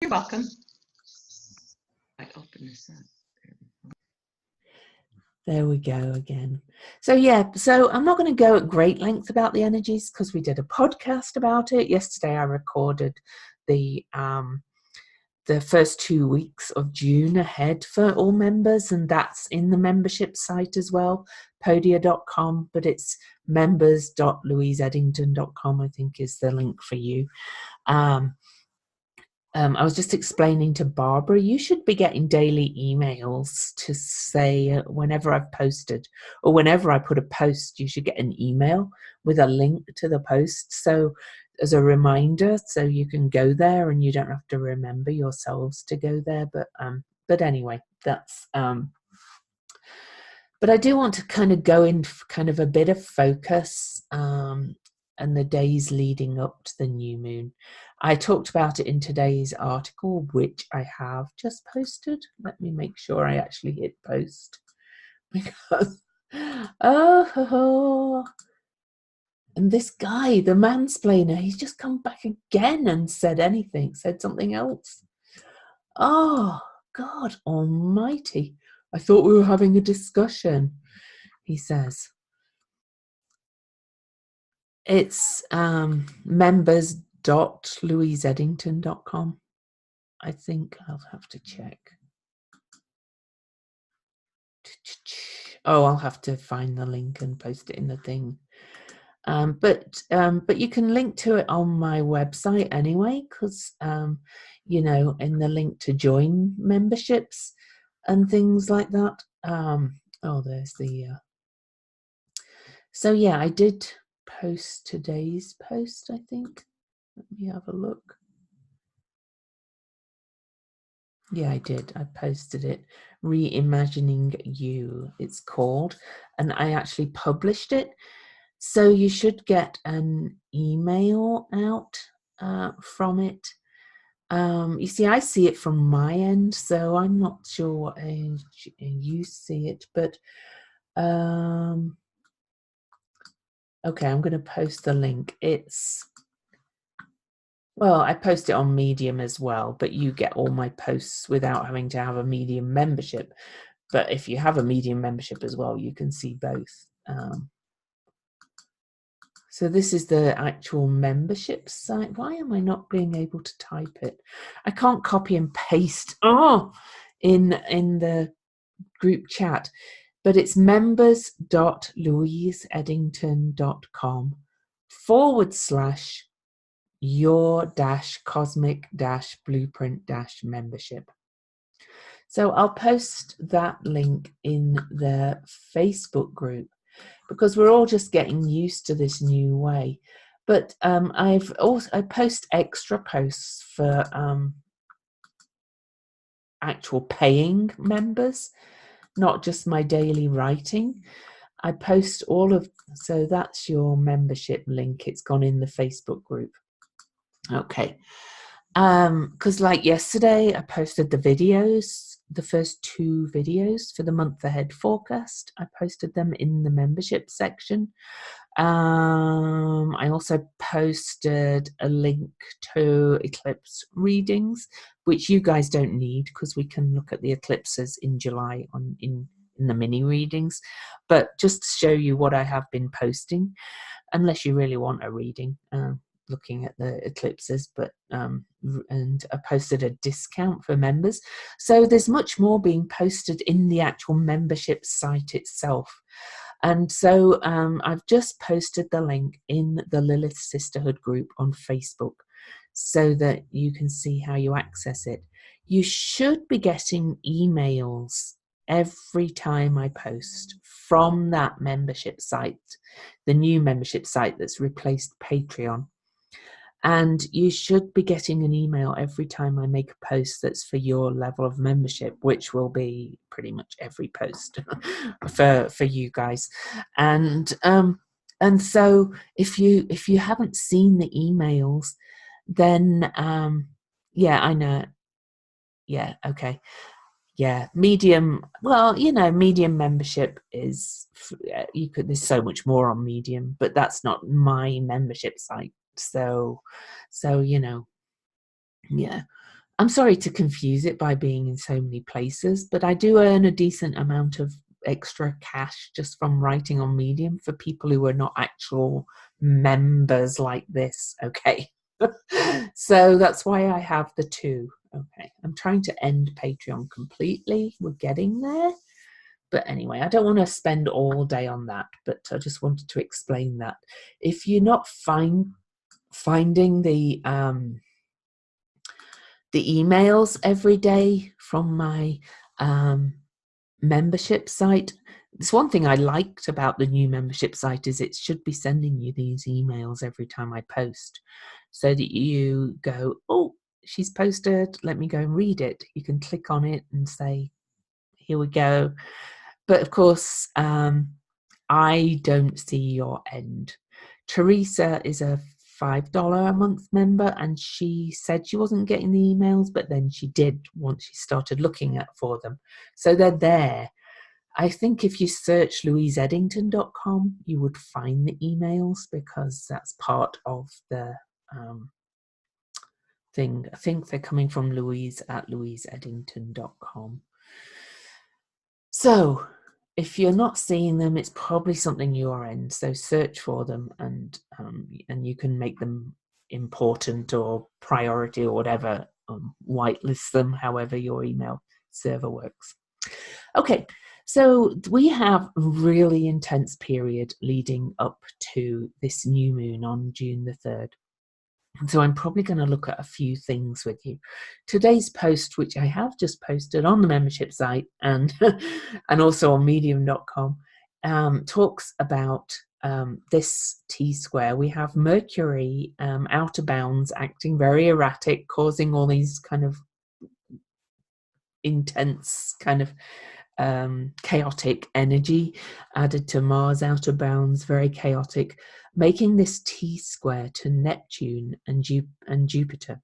You're welcome. I open this up. There we go again. So yeah, so I'm not going to go at great length about the energies because we did a podcast about it. Yesterday I recorded the first 2 weeks of June ahead for all members, and that's in the membership site as well, podia.com, but it's members.louiseeddington.com, I think is the link for you. I was just explaining to Barbara, you should be getting daily emails to say whenever I've posted, or whenever I put a post, you should get an email with a link to the post. So as a reminder, so you can go there and you don't have to remember yourselves to go there. But anyway, that's, but I do want to kind of go in kind of a bit of focus, and the days leading up to the new moon. I talked about it in today's article, which I have just posted. Let me make sure I actually hit post, because and this guy, the mansplainer, he's just come back again and said something else. Oh, God almighty. I thought we were having a discussion, he says. It's members.louiseeddington.com. I think I'll have to check. Oh, I'll have to find the link and post it in the thing. But you can link to it on my website anyway, because you know, in the link to join memberships and things like that. Oh, there's the. So yeah, I did post today's post, I think. Let me have a look. Yeah, I did. I posted it. Reimagining You, it's called. And I actually published it. So you should get an email out from it. You see, I see it from my end, so I'm not sure what age you see it. But okay, I'm going to post the link. Well, I post it on Medium as well, but you get all my posts without having to have a Medium membership. But if you have a Medium membership as well, you can see both. So this is the actual membership site. Why am I not being able to type it? I can't copy and paste in the group chat, but it's members.louiseeddington.com/your-cosmic-blueprint-membership. So I'll post that link in the Facebook group, because we're all just getting used to this new way. But I post extra posts for actual paying members, not just my daily writing. I post so that's your membership link. It's gone in the Facebook group. Okay. Because like yesterday, I posted the videos, the first 2 videos for the month ahead forecast. I posted them in the membership section. I also posted a link to eclipse readings, which you guys don't need because we can look at the eclipses in July in the mini readings. But just to show you what I have been posting, unless you really want a reading, looking at the eclipses, but and I posted a discount for members. So there's much more being posted in the actual membership site itself. And so I've just posted the link in the Lilith Sisterhood group on Facebook so that you can see how you access it. You should be getting emails every time I post from that membership site, the new membership site that's replaced Patreon. And you should be getting an email every time I make a post that's for your level of membership, which will be pretty much every post for you guys. And so if you haven't seen the emails, then yeah, I know. Yeah, okay. Yeah, Medium. Well, you know, Medium membership is there's so much more on Medium, but that's not my membership site. So you know, yeah. I'm sorry to confuse it by being in so many places, but I do earn a decent amount of extra cash just from writing on Medium for people who are not actual members like this. Okay. So that's why I have the two. Okay. I'm trying to end Patreon completely. We're getting there. But anyway, I don't want to spend all day on that, but I just wanted to explain that. If you're not finding the emails every day from my membership site, it's one thing I liked about the new membership site is it should be sending you these emails every time I post, so that you go, oh, she's posted, let me go and read it. You can click on it and say, here we go. But of course, I don't see your end. Teresa is a $5 a month member, and she said she wasn't getting the emails, but then she did once she started looking for them. So they're there. I think if you search louiseeddington.com, you would find the emails, because that's part of the thing. I think they're coming from Louise at louiseeddington.com. So if you're not seeing them, it's probably something your end. So search for them, and you can make them important or priority or whatever, whitelist them, however your email server works. Okay, so we have a really intense period leading up to this new moon on June the 3rd. So I'm probably going to look at a few things with you. Today's post, which I have just posted on the membership site and and also on medium.com, talks about this T-square. We have Mercury out of bounds, acting very erratic, causing all these kind of intense kind of chaotic energy added to Mars out of bounds, very chaotic, making this T-square to Neptune and Jupiter.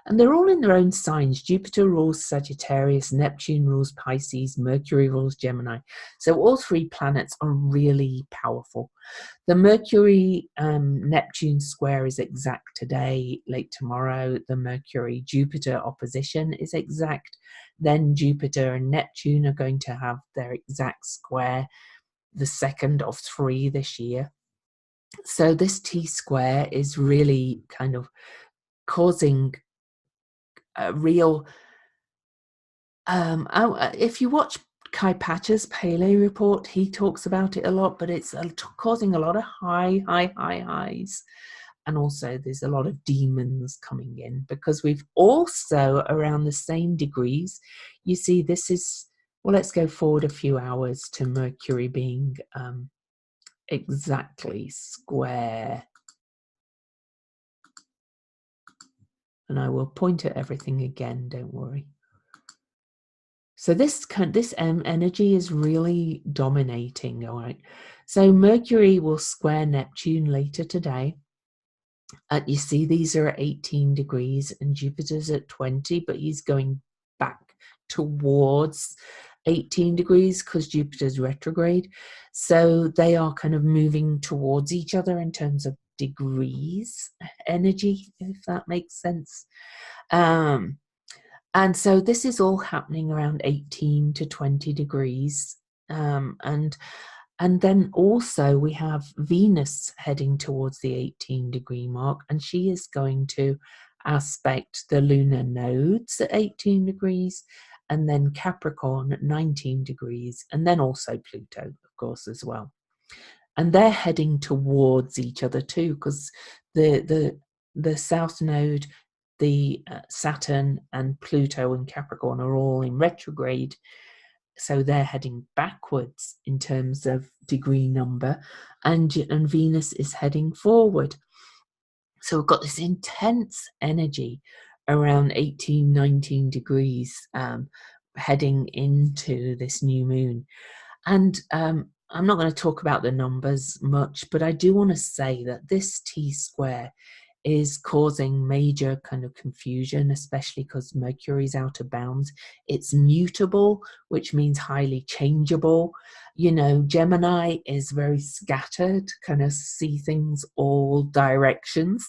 And they're all in their own signs. Jupiter rules Sagittarius, Neptune rules Pisces, Mercury rules Gemini. So all three planets are really powerful. The Mercury-Neptune square is exact today, late tomorrow. The Mercury-Jupiter opposition is exact. Then Jupiter and Neptune are going to have their exact square, the second of 3 this year. So this T-square is really kind of causing a real... if you watch Kai Pacha's Pele report, he talks about it a lot, but it's causing a lot of highs. And also there's a lot of demons coming in, because we've also around the same degrees, you see this is, well, let's go forward a few hours to Mercury being exactly square. And I will point at everything again, don't worry. So this energy is really dominating, all right? So Mercury will square Neptune later today. You see these are at 18 degrees and Jupiter's at 20, but he's going back towards 18 degrees because Jupiter's retrograde. So they are kind of moving towards each other in terms of degrees energy, if that makes sense. And so this is all happening around 18 to 20 degrees. And then also we have Venus heading towards the 18-degree mark, and she is going to aspect the lunar nodes at 18 degrees, and then Capricorn at 19 degrees, and then also Pluto, of course, as well. And they're heading towards each other too, because the South Node, the Saturn and Pluto and Capricorn are all in retrograde, so they're heading backwards in terms of degree number, and Venus is heading forward. So we've got this intense energy around 18, 19 degrees heading into this new moon. And I'm not going to talk about the numbers much, but I do want to say that this T-square is causing major kind of confusion, especially because Mercury's out of bounds. It's mutable, which means highly changeable. You know, Gemini is very scattered, kind of see things all directions.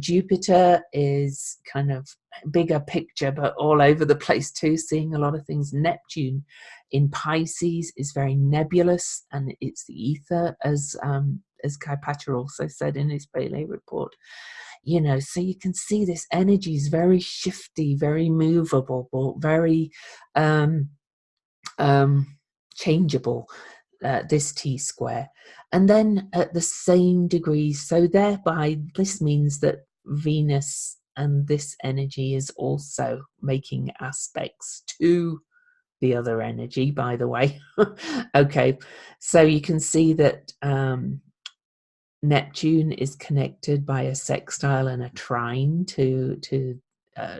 Jupiter is kind of bigger picture, but all over the place too, seeing a lot of things. Neptune in Pisces is very nebulous, and it's the ether, as Kai Pater also said in his Pele report. You know, so you can see this energy is very shifty, very movable, but very changeable, this T-square. And then at the same degree, so thereby this means that Venus and this energy is also making aspects to the other energy, by the way. Okay, so you can see that Neptune is connected by a sextile and a trine to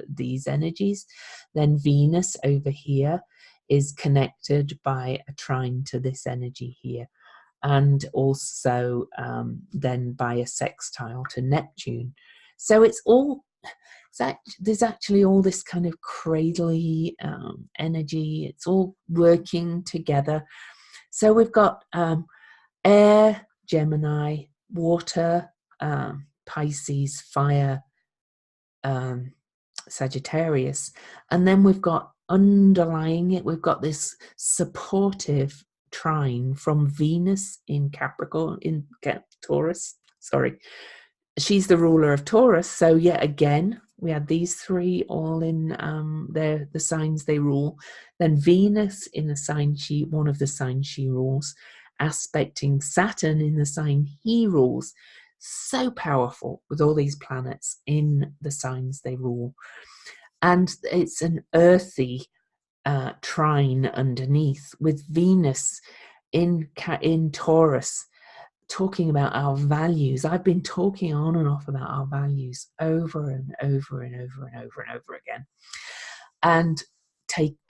these energies. Then Venus over here is connected by a trine to this energy here, and also then by a sextile to Neptune. So it's all, there's actually all this kind of cradly energy. It's all working together. So we've got air, Gemini, water, Pisces, fire, Sagittarius, and then we've got underlying it, we've got this supportive trine from Venus in Capricorn, in Taurus. Sorry, she's the ruler of Taurus. So yet again, we had these three all in the signs they rule. Then Venus in the sign one of the signs she rules, aspecting Saturn in the sign he rules. So powerful with all these planets in the signs they rule. And it's an earthy trine underneath, with Venus in Taurus, talking about our values. I've been talking on and off about our values over and over and over and over and over again, and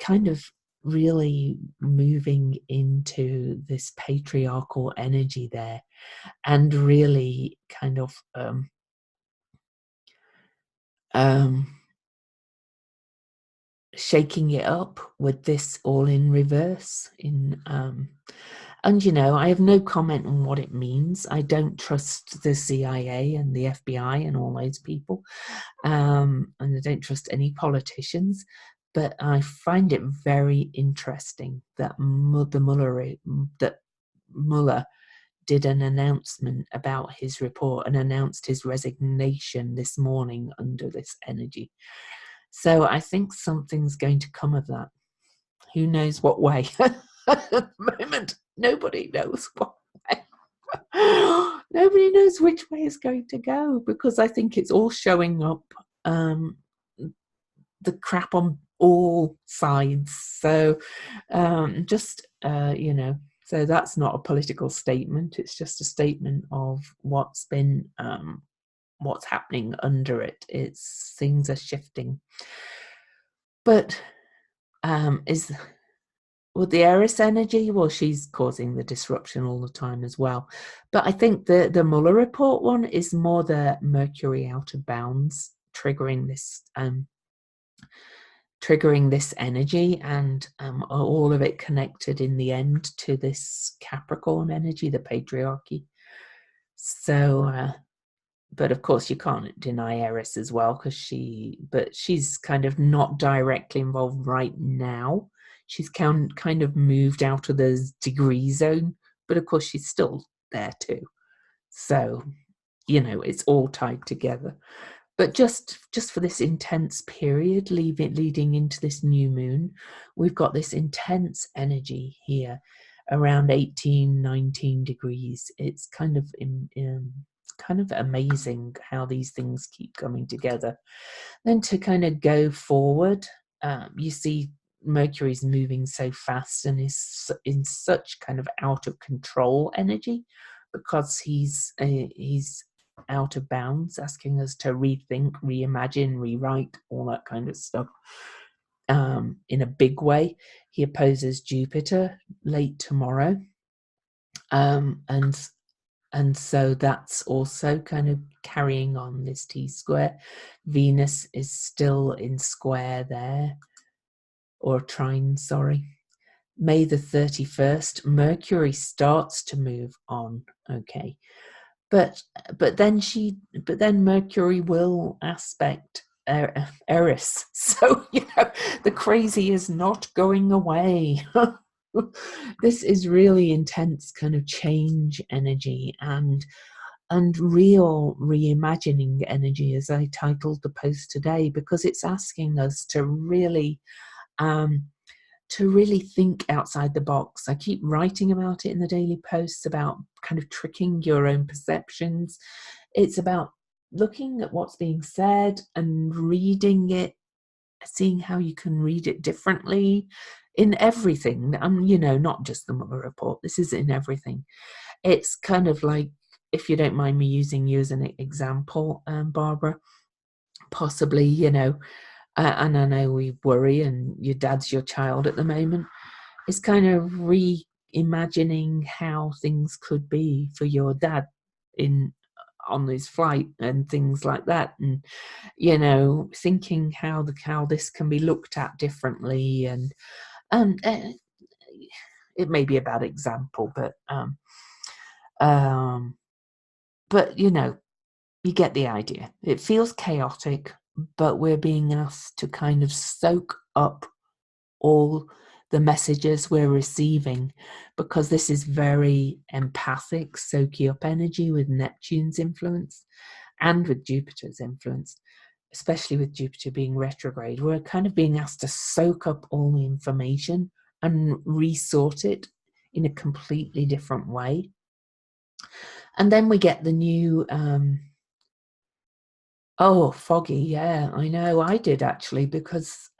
kind of really moving into this patriarchal energy there, and really kind of shaking it up with this all in reverse. And you know, I have no comment on what it means. I don't trust the CIA and the FBI and all those people, and I don't trust any politicians. But I find it very interesting that Mueller did an announcement about his report and announced his resignation this morning under this energy. So I think something's going to come of that. Who knows what way? At the moment, nobody knows what way. Nobody knows which way it's going to go, because I think it's all showing up the crap on all sides. So you know, so that's not a political statement. It's just a statement of what's been what's happening under it. It's things are shifting. But with the Eris energy, well, she's causing the disruption all the time as well. But I think the Mueller report one is more the Mercury out of bounds triggering this energy, and all of it connected in the end to this Capricorn energy, the patriarchy. So but of course you can't deny Eris as well, because she's kind of not directly involved right now. She's kind of moved out of the degree zone, but of course she's still there too. So, you know, it's all tied together. But just for this intense period leading into this new moon, we've got this intense energy here around 18, 19 degrees. It's kind of amazing how these things keep coming together. Then to kind of go forward, you see Mercury's moving so fast and is in such kind of out of control energy, because he's out of bounds, asking us to rethink, reimagine, rewrite, all that kind of stuff. In a big way, he opposes Jupiter late tomorrow, and And so that's also kind of carrying on this T-square. Venus is still in square there, or trine, sorry. May the 31st, Mercury starts to move on, okay. But then Mercury will aspect Eris. So, the crazy is not going away. This is really intense kind of change energy and real reimagining energy, as I titled the post today, because it's asking us to really think outside the box. I keep writing about it in the daily posts about kind of tricking your own perceptions. It's about looking at what's being said and reading it, seeing how you can read it differently in everything. Not just the Mother Report. This is in everything. It's kind of like, if you don't mind me using you as an example, Barbara, possibly, and I know we worry, and your dad's your child at the moment. It's kind of reimagining how things could be for your dad on his flight and things like that, and thinking how this can be looked at differently, and it may be a bad example, but you get the idea. It feels chaotic, but we're being asked to kind of soak up all the messages we're receiving, because this is very empathic, soaking up energy with Neptune's influence and with Jupiter's influence, especially with Jupiter being retrograde. We're kind of being asked to soak up all the information and resort it in a completely different way. And then we get the new foggy. Yeah, I know. I did actually, because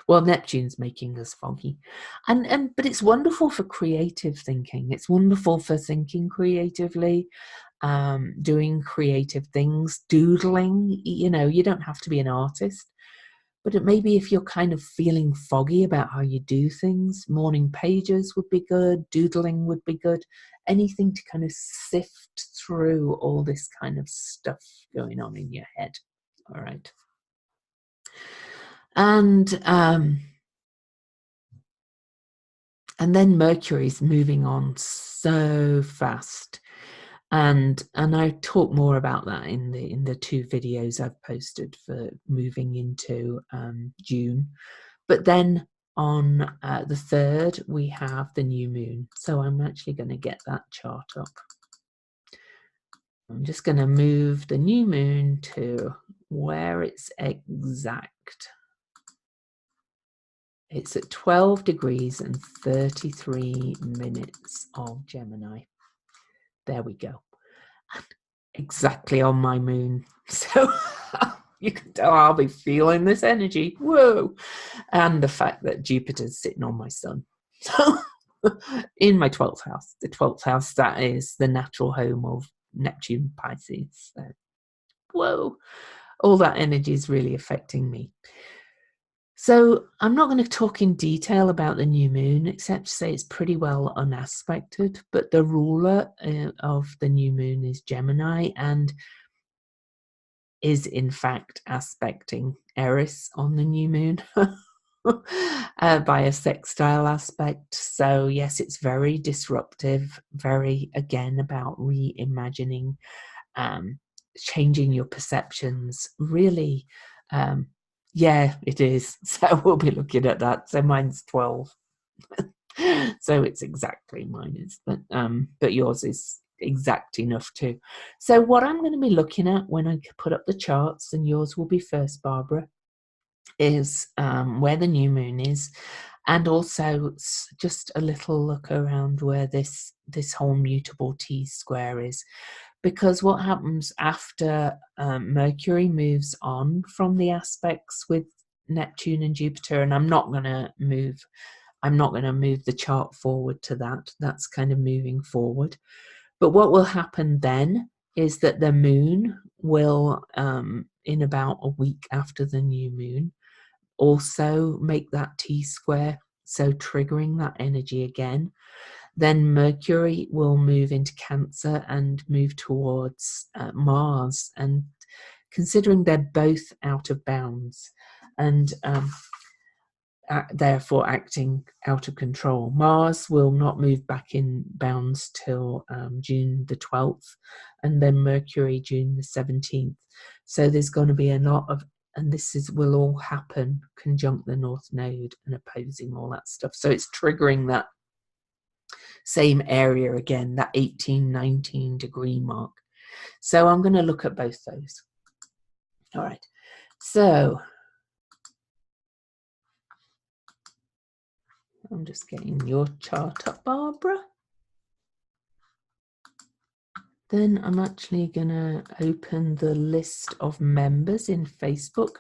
Neptune's making us foggy, but it's wonderful for creative thinking. It's wonderful for thinking creatively, doing creative things, doodling. You don't have to be an artist, but it maybe if you're kind of feeling foggy about how you do things, morning pages would be good, doodling would be good, anything to kind of sift through all this kind of stuff going on in your head. All right. And then Mercury's moving on so fast. And I talk more about that in the 2 videos I've posted for moving into June. But then on the 3rd, we have the new moon. So I'm actually going to get that chart up. I'm just going to move the new moon to where it's exact. It's at 12 degrees and 33 minutes of Gemini. There we go. Exactly on my moon. So you can tell I'll be feeling this energy. Whoa. And the fact that Jupiter's sitting on my sun. So in my 12th house. The 12th house, that is the natural home of Neptune Pisces. So, whoa. All that energy is really affecting me. So I'm not going to talk in detail about the new moon, except to say it's pretty well unaspected, but the ruler of the new moon is Gemini and is in fact aspecting Eris on the new moon by a sextile aspect. So yes, it's very disruptive, very, again, about reimagining, changing your perceptions, really. Yeah, it is. So we'll be looking at that. So mine's 12. So it's exactly mine is, but yours is exact enough too. So what I'm going to be looking at when I put up the charts, and yours will be first, Barbara, is where the new moon is, and also just a little look around where this whole mutable T-square is. Because what happens after Mercury moves on from the aspects with Neptune and Jupiter, and I'm not going to move the chart forward to that. That's kind of moving forward. But what will happen then is that the moon will, in about a week after the new moon, also make that T-square, so triggering that energy again. Then Mercury will move into Cancer and move towards Mars. And considering they're both out of bounds and therefore acting out of control, Mars will not move back in bounds till June the 12th, and then Mercury June the 17th. So there's going to be a lot of, and will all happen conjunct the North Node and opposing all that stuff. So it's triggering that same area again, that 18-19 degree mark. So I'm going to look at both those. All right. So I'm just getting your chart up, Barbara. Then I'm actually going to open the list of members in Facebook,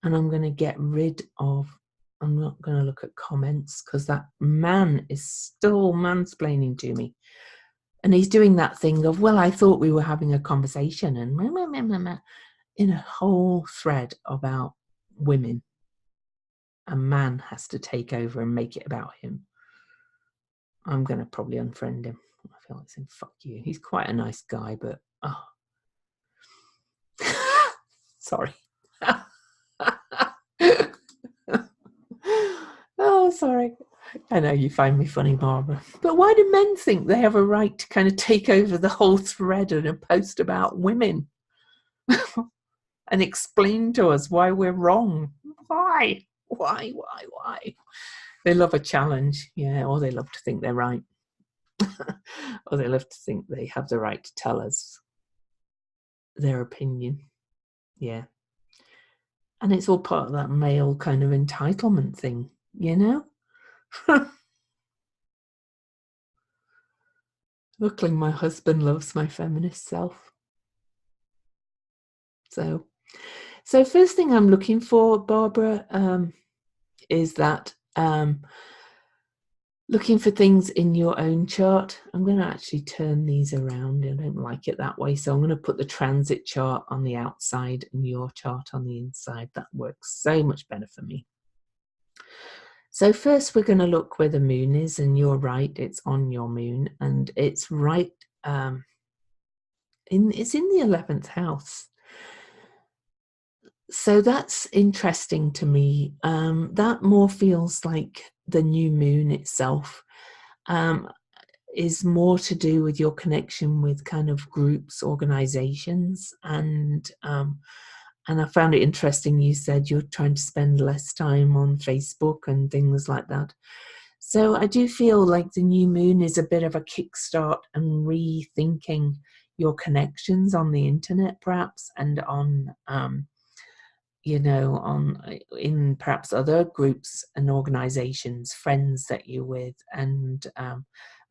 and I'm going to get rid of, I'm not going to look at comments because that man is still mansplaining to me. And he's doing that thing of, well, I thought we were having a conversation, and in a whole thread about women. A man has to take over and make it about him. I'm going to probably unfriend him. I feel like saying, fuck you. He's quite a nice guy, but, oh. Sorry. Oh, sorry. I know you find me funny, Barbara. But why do men think they have a right to kind of take over the whole thread and a post about women? And explain to us why we're wrong? Why? Why? They love a challenge, yeah, or they love to think they're right. Or they love to think they have the right to tell us their opinion. Yeah. And it's all part of that male kind of entitlement thing, you know? Luckily, my husband loves my feminist self. So first thing I'm looking for, Barbara, is that looking for things in your own chart. I'm going to actually turn these around. I don't like it that way. So I'm going to put the transit chart on the outside and your chart on the inside. That works so much better for me. So first we're going to look where the moon is, and you're right, it's on your moon, and it's right, it's in the 11th house. So that's interesting to me. That more feels like the new moon itself is more to do with your connection with kind of groups, organizations, and I found it interesting you said you're trying to spend less time on Facebook and things like that. So I do feel like the new moon is a bit of a kickstart and rethinking your connections on the internet, perhaps, and on in perhaps other groups and organizations, friends that you're with, and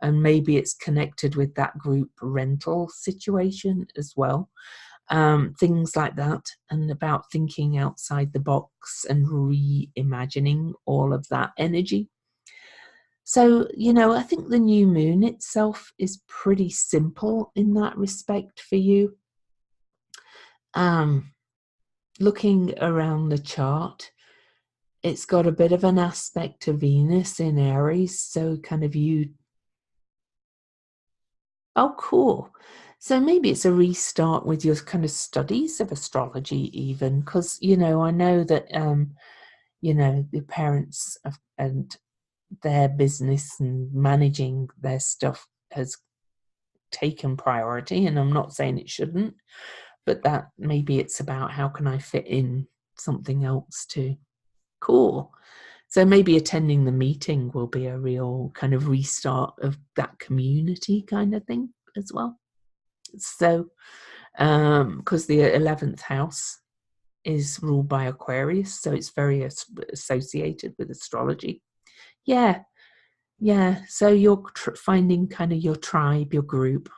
maybe it's connected with that group rental situation as well. Things like that, and about thinking outside the box and reimagining all of that energy. So, I think the new moon itself is pretty simple in that respect for you. Looking around the chart, it's got a bit of an aspect to Venus in Aries, so kind of oh, cool. So maybe it's a restart with your kind of studies of astrology even, because, I know that, the parents and their business and managing their stuff has taken priority, and I'm not saying it shouldn't, but that maybe it's about how can I fit in something else too. Cool. So maybe attending the meeting will be a real kind of restart of that community kind of thing as well. So, because the 11th house is ruled by Aquarius, so it's very associated with astrology. Yeah. So you're finding kind of your tribe, your group.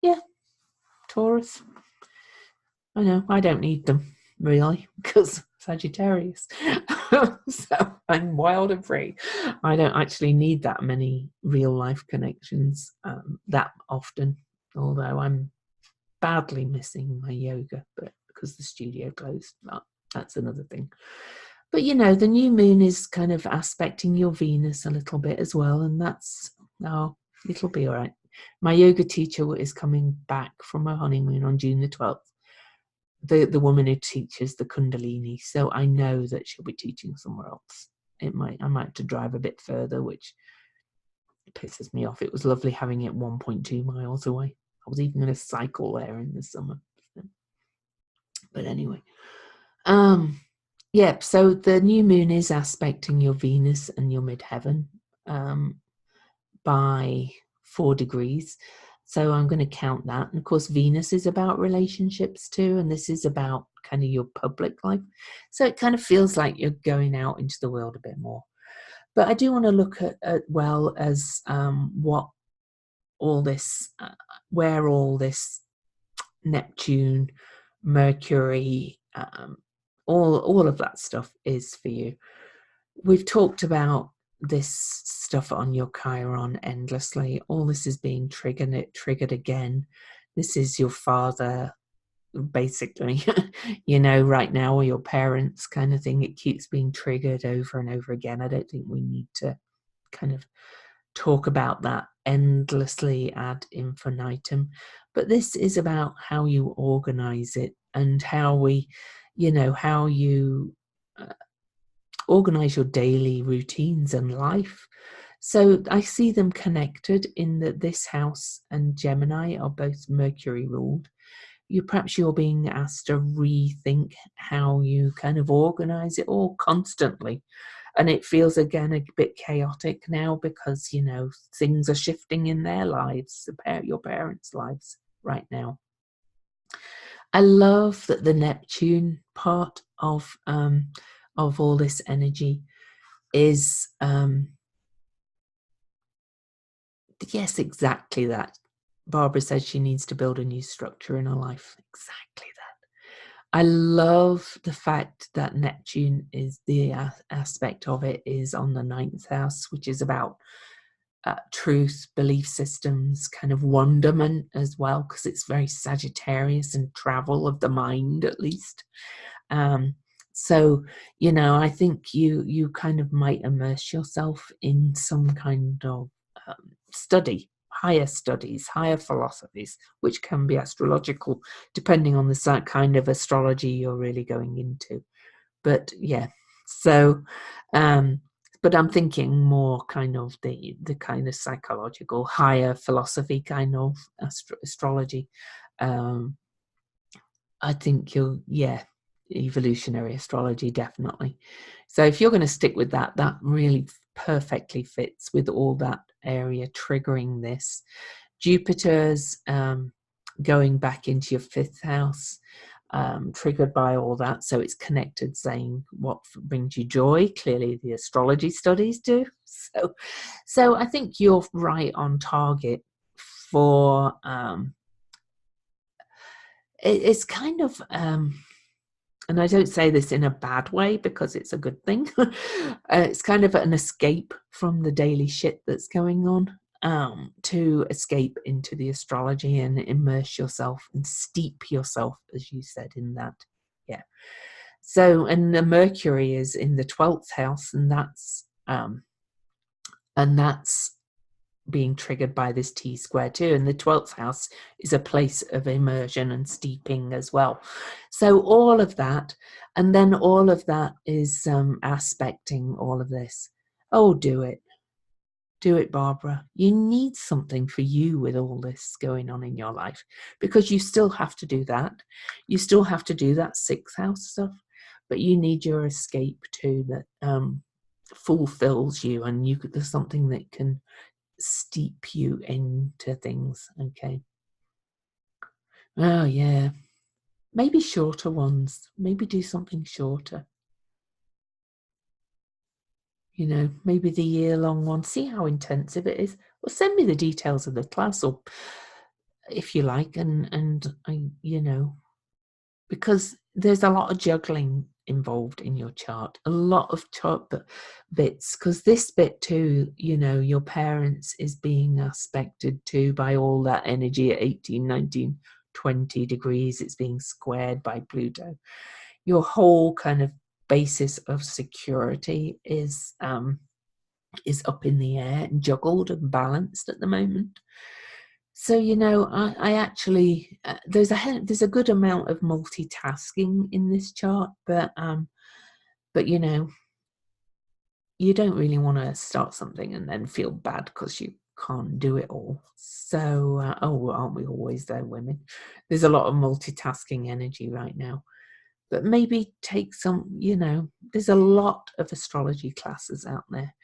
Yeah, Taurus. I know, I don't need them really because Sagittarius. So I'm wild and free. I don't actually need that many real life connections that often, although I'm badly missing my yoga, but because the studio closed, but that's another thing. But you know, the new moon is kind of aspecting your Venus a little bit as well, and that's, oh, it'll be all right. My yoga teacher is coming back from her honeymoon on June the 12th. The woman who teaches the Kundalini, so I know that she'll be teaching somewhere else. I might have to drive a bit further, which pisses me off. It was lovely having it 1.2 miles away. I was even going to cycle there in the summer. But anyway, yeah, so the new moon is aspecting your Venus and your midheaven by 4 degrees. So I'm going to count that. And of course, Venus is about relationships too, and this is about kind of your public life. So it kind of feels like you're going out into the world a bit more. But I do want to look at well as what all this, where all this Neptune, Mercury, all of that stuff is for you. We've talked about this stuff on your Chiron endlessly. All this is being triggered again. This is your father, basically, you know, right now, or your parents kind of thing. It keeps being triggered over and over again. I don't think we need to kind of talk about that endlessly ad infinitum, but this is about how you organize it and how we, you know, how you organize your daily routines and life. So I see them connected in that this house and Gemini are both Mercury ruled. Perhaps you're being asked to rethink how you kind of organize it all constantly. And it feels again a bit chaotic now because, you know, things are shifting in their lives, your parents' lives right now. I love that the Neptune part of all this energy is yes, exactly that. Barbara says she needs to build a new structure in her life. Exactly that. I love the fact that Neptune is the aspect of it is on the 9th house, which is about truth, belief systems, kind of wonderment as well, because it's very Sagittarius and travel of the mind, at least. So, you know, I think you kind of might immerse yourself in some kind of study, higher studies, higher philosophies, which can be astrological, depending on the kind of astrology you're really going into. But yeah, so, but I'm thinking more kind of the kind of psychological, higher philosophy kind of astrology. I think evolutionary astrology, definitely. So if you're going to stick with that, that really perfectly fits with all that area triggering this. Jupiter's going back into your 5th house, triggered by all that. So it's connected, saying what brings you joy. Clearly the astrology studies do. So I think you're right on target for it's kind of and I don't say this in a bad way because it's a good thing. It's kind of an escape from the daily shit that's going on, to escape into the astrology and immerse yourself and steep yourself, as you said, in that. Yeah. So, and the Mercury is in the 12th house, and that's being triggered by this T-square too. And the 12th house is a place of immersion and steeping as well. So all of that, and then all of that is aspecting all of this. Oh, do it. Do it, Barbara. You need something for you with all this going on in your life, because you still have to do that. You still have to do that 6th house stuff, but you need your escape too that fulfills you, and there's something that can steep you into things. Okay. Oh yeah, maybe shorter ones. Maybe do something shorter, you know, maybe the year-long one. See how intensive it is, or send me the details of the class, or if you like, and I, you know, because there's a lot of juggling involved in your chart, a lot of chart bits, because this bit too, you know, your parents is being aspected too by all that energy at 18, 19, 20 degrees. It's being squared by Pluto. Your whole kind of basis of security is up in the air and juggled and balanced at the moment. So, you know, I actually, there's a good amount of multitasking in this chart, but you know, you don't really want to start something and then feel bad because you can't do it all. So, aren't we always though, women? There's a lot of multitasking energy right now. But maybe take some, you know, there's a lot of astrology classes out there.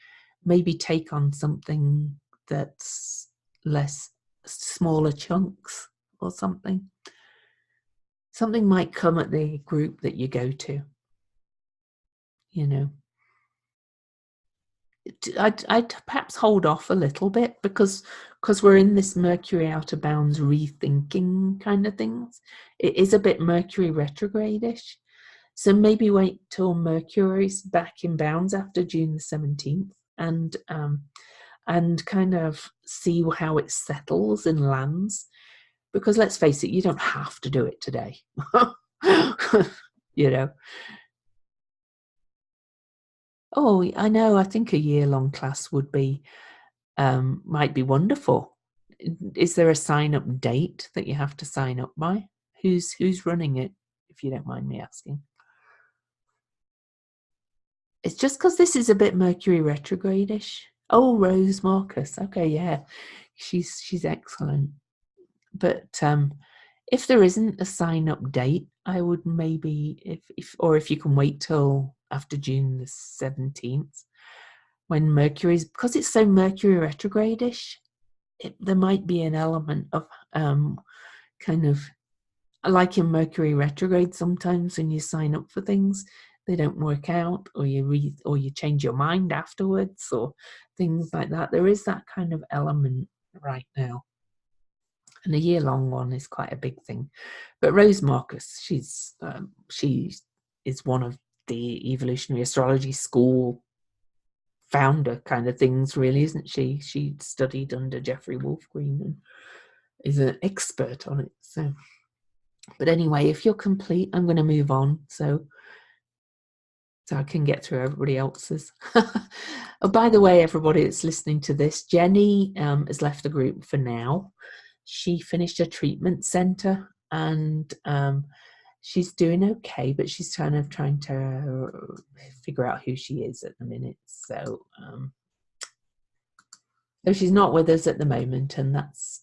Maybe take on something that's less, smaller chunks or something. Something might come at the group that you go to, you know. I'd perhaps hold off a little bit because we're in this Mercury outer bounds rethinking kind of things. It is a bit Mercury retrograde-ish. So maybe wait till Mercury's back in bounds after June the 17th and kind of see how it settles and lands. Because let's face it, you don't have to do it today. You know. Oh, I know. I think a year-long class would be might be wonderful. Is there a sign-up date that you have to sign up by? Who's running it, if you don't mind me asking? It's just because this is a bit Mercury retrograde-ish. Oh, Rose Marcus. Okay, yeah, she's excellent. But if there isn't a sign-up date, I would maybe if you can wait till after June the 17th, when Mercury's, because it's so Mercury retrograde-ish, there might be an element of kind of like in Mercury retrograde. Sometimes when you sign up for things, they don't work out, or you change your mind afterwards, or things like that. There is that kind of element right now, and a year-long one is quite a big thing. But Rose Marcus, she is one of the evolutionary astrology school founder kind of things, really, isn't she? She studied under Jeffrey Wolfgreen and is an expert on it. So, but anyway, if you're complete, I'm going to move on so I can get through everybody else's. Oh, by the way, everybody that's listening to this, Jenny has left the group for now. She finished a treatment center and she's doing okay, but she's trying to figure out who she is at the minute. So she's not with us at the moment, and that's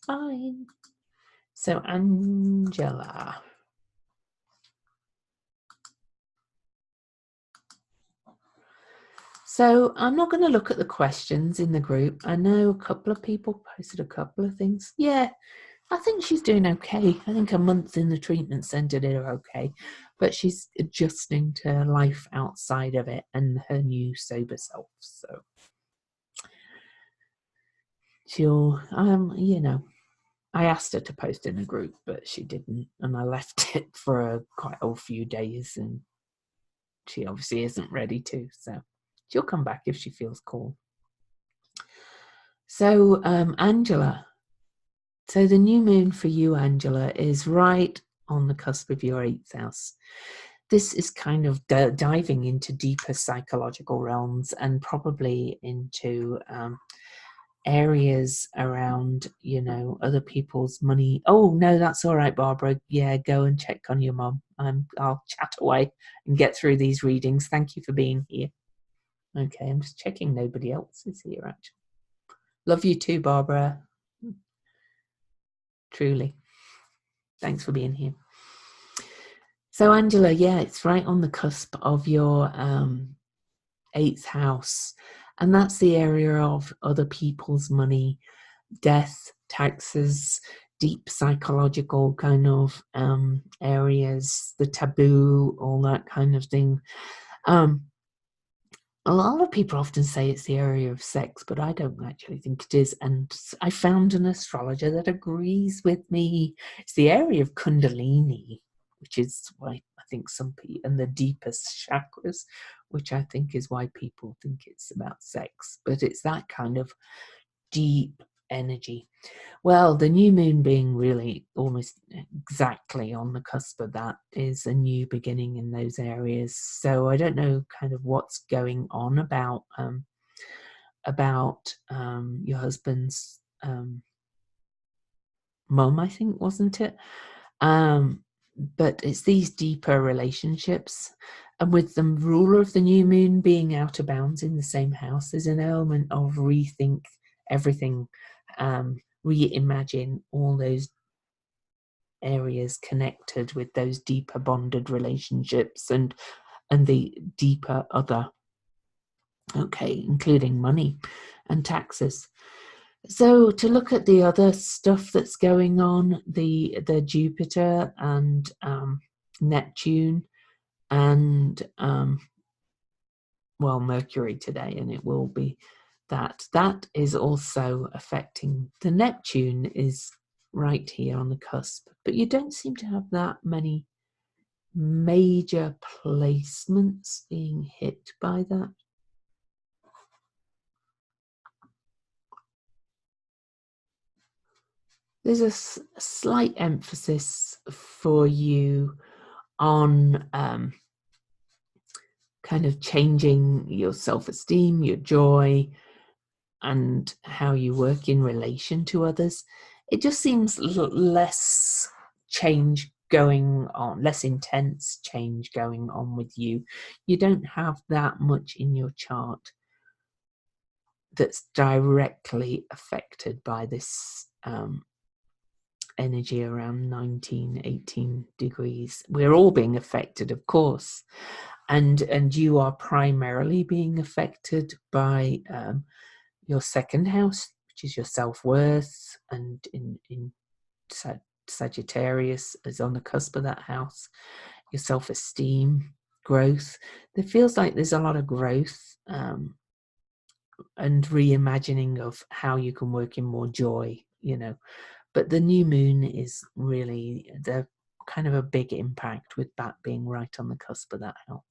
fine. So Angela. So I'm not going to look at the questions in the group. I know a couple of people posted a couple of things. Yeah, I think she's doing okay. I think a month in the treatment centre did her okay, but she's adjusting to life outside of it and her new sober self. So she'll, you know, I asked her to post in a group, but she didn't, and I left it for quite a few days, and she obviously isn't ready to. So she'll come back if she feels called. So Angela. So the new moon for you, Angela, is right on the cusp of your 8th house. This is kind of diving into deeper psychological realms and probably into areas around, you know, other people's money. Oh, no, that's all right, Barbara. Yeah, go and check on your mum. I'll chat away and get through these readings. Thank you for being here. Okay, I'm just checking nobody else is here, actually. Love you too, Barbara. Truly. Thanks for being here. So, Angela, yeah, it's right on the cusp of your 8th house. And that's the area of other people's money, death, taxes, deep psychological kind of areas, the taboo, all that kind of thing. A lot of people often say it's the area of sex, but I don't actually think it is. And I found an astrologer that agrees with me. It's the area of Kundalini, which is why I think some people, and the deepest chakras, which I think is why people think it's about sex. But it's that kind of deep energy. Well, the new moon being really almost exactly on the cusp of that is a new beginning in those areas. So I don't know kind of what's going on about your husband's mum, I think, wasn't it? But it's these deeper relationships. And with the ruler of the new moon being out of bounds in the same house, there's an element of rethink everything, reimagine all those areas connected with those deeper bonded relationships and the deeper other, okay, including money and taxes. So to look at the other stuff that's going on, the Jupiter and Neptune and well, Mercury today, and it will be that is also affecting. The Neptune is right here on the cusp, but you don't seem to have that many major placements being hit by that. There's a slight emphasis for you on kind of changing your self-esteem, your joy, and how you work in relation to others. It just seems less change going on, less intense change going on with you. You don't have that much in your chart that's directly affected by this energy around 19, 18 degrees. We're all being affected, of course. And you are primarily being affected by your second house, which is your self-worth, and in Sagittarius is on the cusp of that house, your self-esteem, growth. There feels like there's a lot of growth and reimagining of how you can work in more joy, you know. But the new moon is really the kind of a big impact with that being right on the cusp of that house.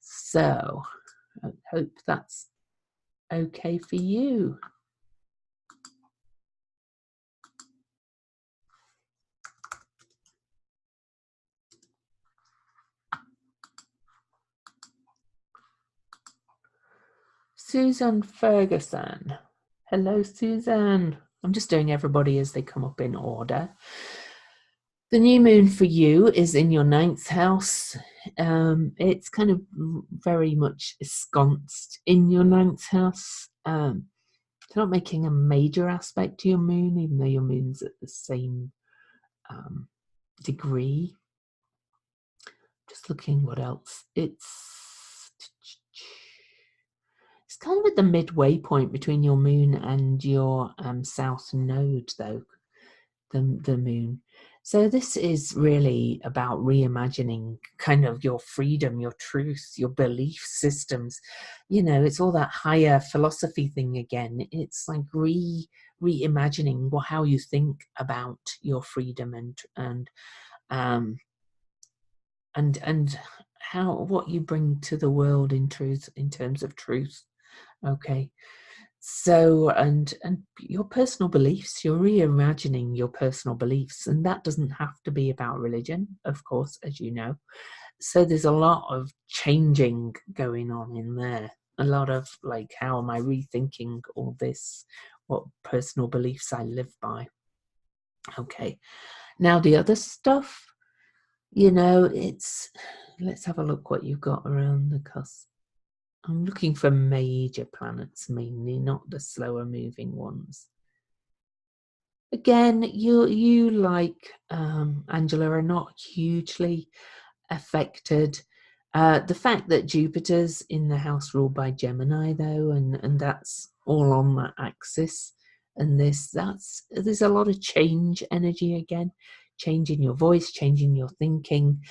So I hope that's okay for you. Susan Ferguson. Hello, Susan. I'm just doing everybody as they come up in order. The new moon for you is in your 9th house. It's kind of very much ensconced in your 9th house. It's not making a major aspect to your moon, even though your moon's at the same degree. Just looking what else. It's kind of at the midway point between your moon and your south node, though, the moon. So this is really about reimagining kind of your freedom, your truth, your belief systems. You know, it's all that higher philosophy thing again. It's like reimagining how you think about your freedom and how what you bring to the world in truth, in terms of truth. Okay. So, and your personal beliefs, you're reimagining your personal beliefs, and that doesn't have to be about religion, of course, as you know. So there's a lot of changing going on in there. A lot of like, how am I rethinking all this? What personal beliefs I live by? Okay. Now the other stuff, you know, let's have a look what you've got around the cusp. I'm looking for major planets mainly, not the slower moving ones. Again, you like Angela are not hugely affected. The fact that Jupiter's in the house ruled by Gemini, though, and that's all on that axis, and there's a lot of change energy again, changing your voice, changing your thinking.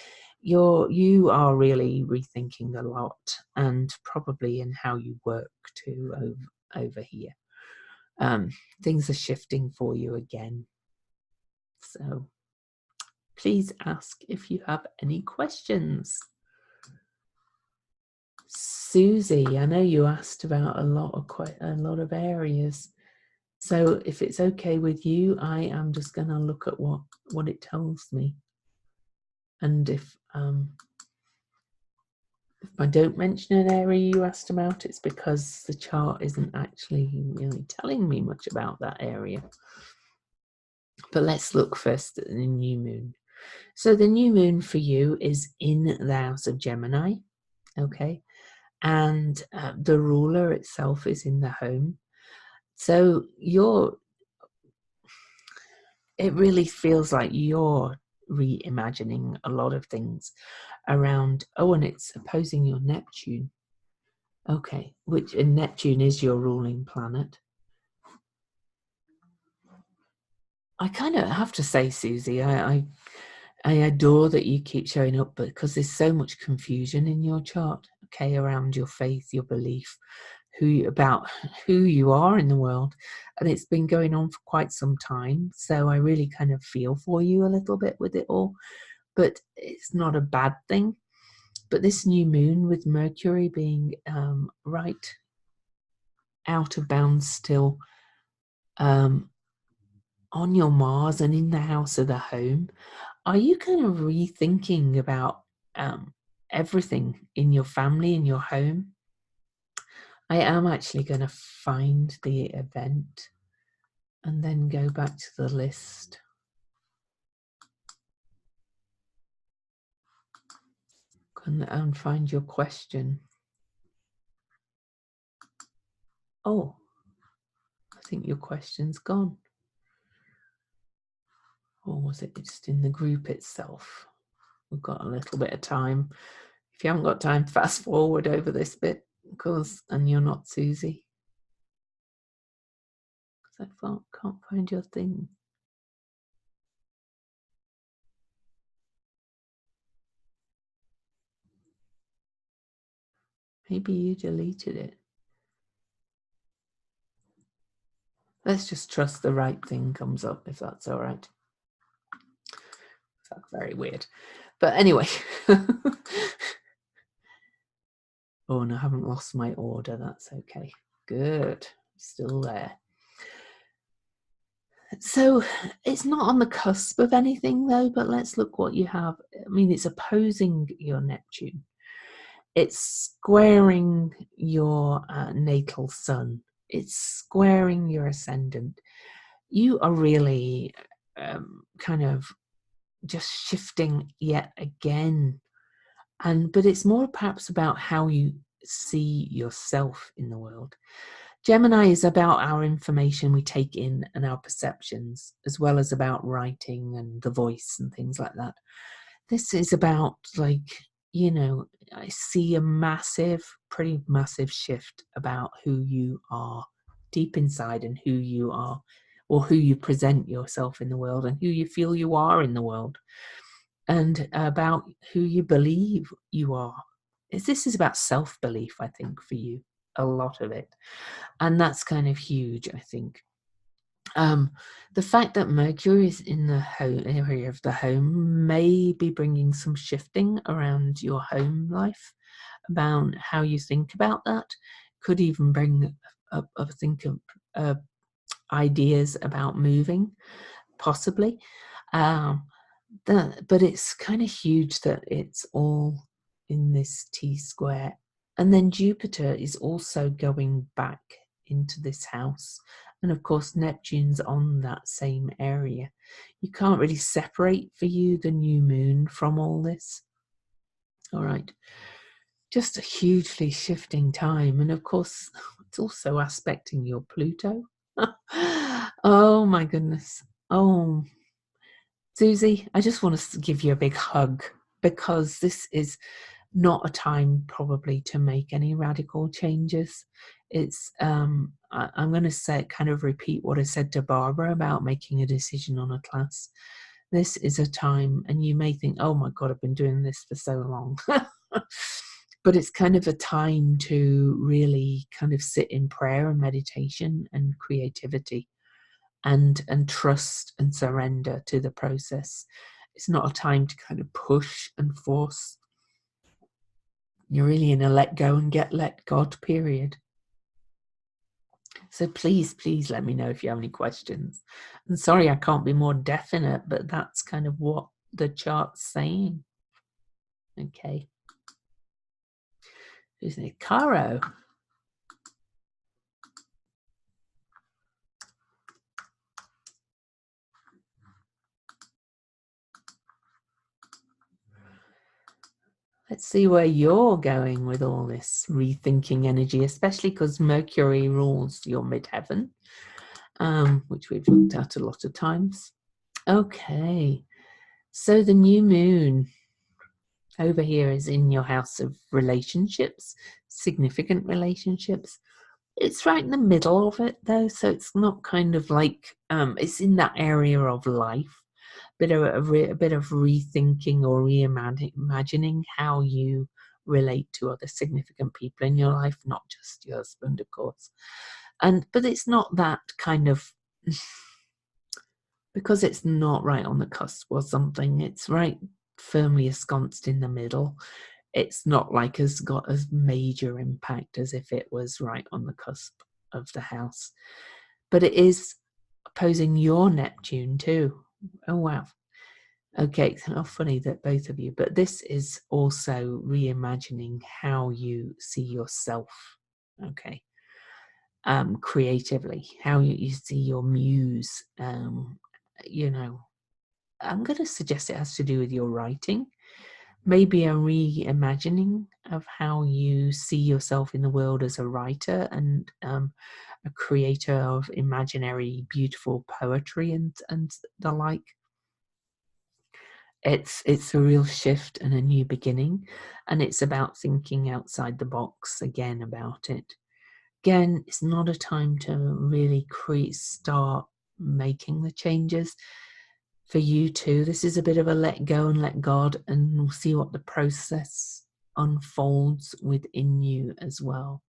You are really rethinking a lot, and probably in how you work too over here. Things are shifting for you again. So please ask if you have any questions. Susie, I know you asked about quite a lot of areas. So if it's okay with you, I am just going to look at what it tells me. And if I don't mention an area you asked about, it's because the chart isn't actually really telling me much about that area. But let's look first at the new moon. So the new moon for you is in the house of Gemini, okay? And the ruler itself is in the home. So it really feels like you're reimagining a lot of things around, and it's opposing your Neptune. Okay, and Neptune is your ruling planet. I kind of have to say, Susie, I adore that you keep showing up, because there's so much confusion in your chart, okay, around your faith, your belief, about who you are in the world, and it's been going on for quite some time. So I really kind of feel for you a little bit with it all, but it's not a bad thing. But this new moon with Mercury being right out of bounds still, on your Mars and in the house of the home, are you kind of rethinking about everything in your family, in your home? I am actually going to find the event and then go back to the list. And find your question. Oh, I think your question's gone. Or was it just in the group itself? We've got a little bit of time. If you haven't got time, fast forward over this bit, and you're not Susie. Because I can't find your thing. Maybe you deleted it. Let's just trust the right thing comes up, if that's all right. That's very weird. But anyway. Oh, and I haven't lost my order. That's okay. Good. Still there. So it's not on the cusp of anything, though, but let's look what you have. I mean, it's opposing your Neptune. It's squaring your natal sun. It's squaring your ascendant. You are really kind of just shifting yet again. But it's more perhaps about how you see yourself in the world. Gemini is about our information we take in and our perceptions, as well as about writing and the voice and things like that. This is about, like, I see a pretty massive shift about who you are deep inside, and who you are, or who you present yourself in the world, and who you feel you are in the world, and about who you believe you are. This is about self-belief, I think, for you, a lot of it. And that's kind of huge, I think. The fact that Mercury is in the area of the home may be bringing some shifting around your home life, about how you think about that. Could even bring up, ideas about moving, possibly. But it's kind of huge that it's all in this T square. And then Jupiter is also going back into this house. And of course, Neptune's on that same area. You can't really separate for you the new moon from all this. All right. Just a hugely shifting time. And of course, it's also aspecting your Pluto. Oh my goodness. Oh, Susie, I just want to give you a big hug, because this is not a time probably to make any radical changes. It's I'm going to kind of repeat what I said to Barbara about making a decision on a class. This is a time, and you may think, oh my God, I've been doing this for so long. But it's kind of a time to really kind of sit in prayer and meditation and creativity, and trust and surrender to the process. It's not a time to kind of push and force. You're really in a let go and get let God period. So please let me know if you have any questions. And sorry I can't be more definite, but that's kind of what the chart's saying. Okay. Who's it? Caro. Let's see where you're going with all this rethinking energy, especially because Mercury rules your midheaven, which we've looked at a lot of times. Okay, so the new moon over here is in your house of relationships, significant relationships. It's right in the middle of it though, so it's not kind of like, it's in that area of life. A bit of rethinking or reimagining how you relate to other significant people in your life, not just your husband, of course. But it's not that kind of, because it's not right on the cusp or something, it's right firmly ensconced in the middle. It's not like it's got as major impact as if it was right on the cusp of the house. But it is opposing your Neptune too. Oh wow. Okay, how funny that both of you, but this is also reimagining how you see yourself, okay, creatively, how you see your muse, you know, I'm going to suggest it has to do with your writing, maybe a reimagining of how you see yourself in the world as a writer and a creator of imaginary, beautiful poetry and the like. It's a real shift and a new beginning, and it's about thinking outside the box again about it. Again, it's not a time to really start making the changes. For you too, this is a bit of a let go and let God, and we'll see what the process unfolds within you as well.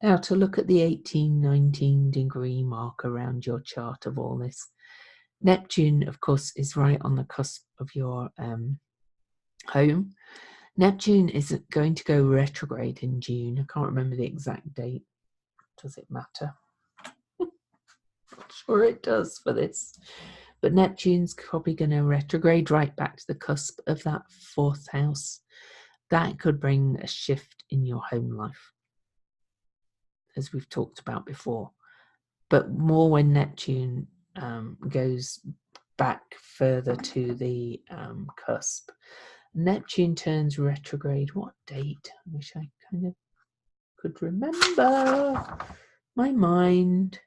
Now, to look at the 18-19 degree mark around your chart of all this, Neptune, of course, is right on the cusp of your home. Neptune is going to go retrograde in June. I can't remember the exact date. Does it matter? Not sure it does for this. But Neptune's probably going to retrograde right back to the cusp of that 4th house. That could bring a shift in your home life, as we've talked about before. But more when Neptune goes back further to the cusp. Neptune turns retrograde. What date? I wish I kind of could remember. My mind.